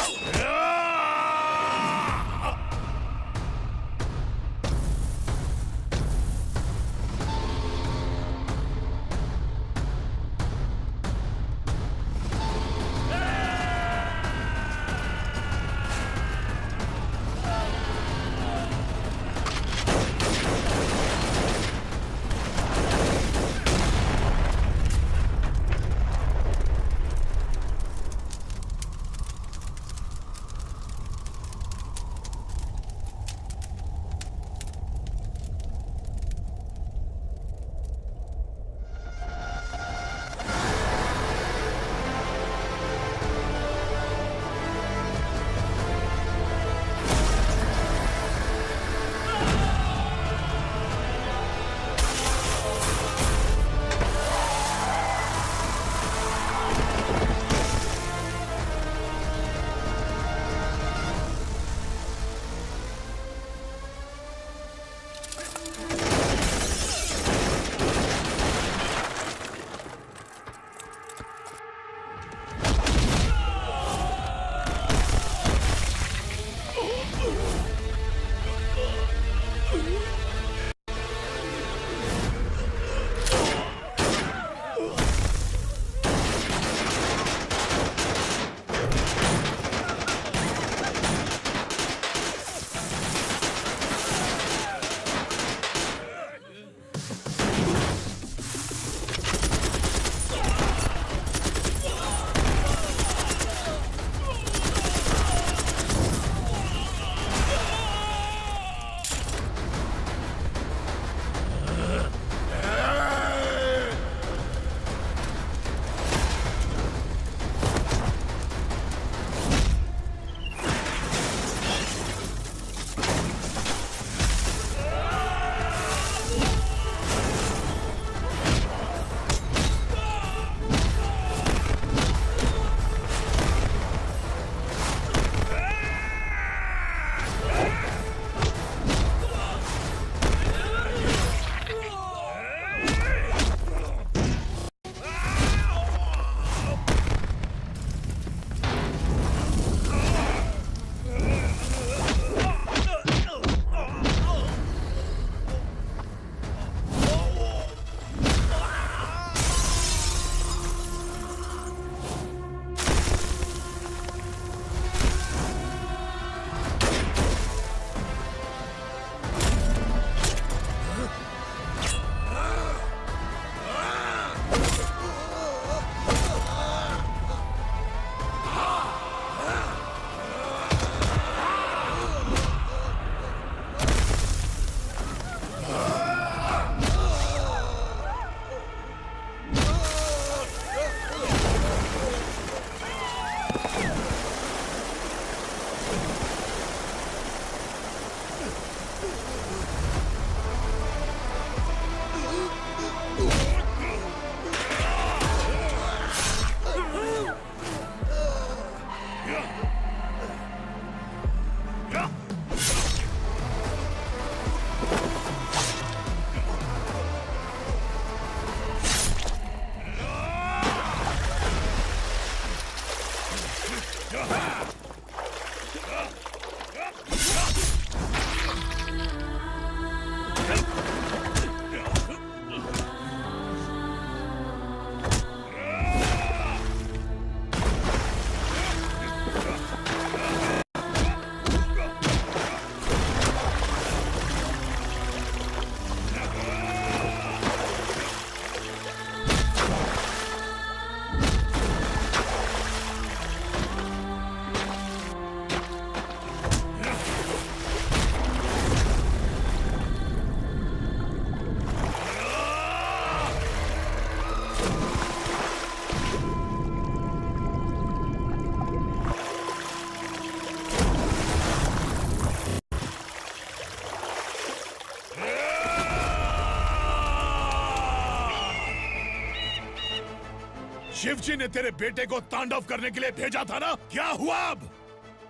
शिवजी ने तेरे बेटे को तांडव करने के लिए भेजा था ना, क्या हुआ अब?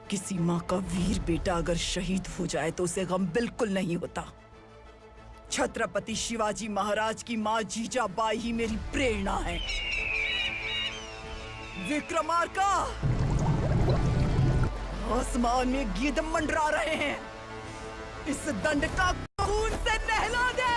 किसी माँ का वीर बेटा अगर शहीद हो जाए तो उसे गम बिल्कुल नहीं होता। छत्रपति शिवाजी महाराज की माँ जीजाबाई ही मेरी प्रेरणा है। विक्रमार्का, आसमान में गिद्ध मंडरा रहे हैं, इस दंड का खून से नहला दे।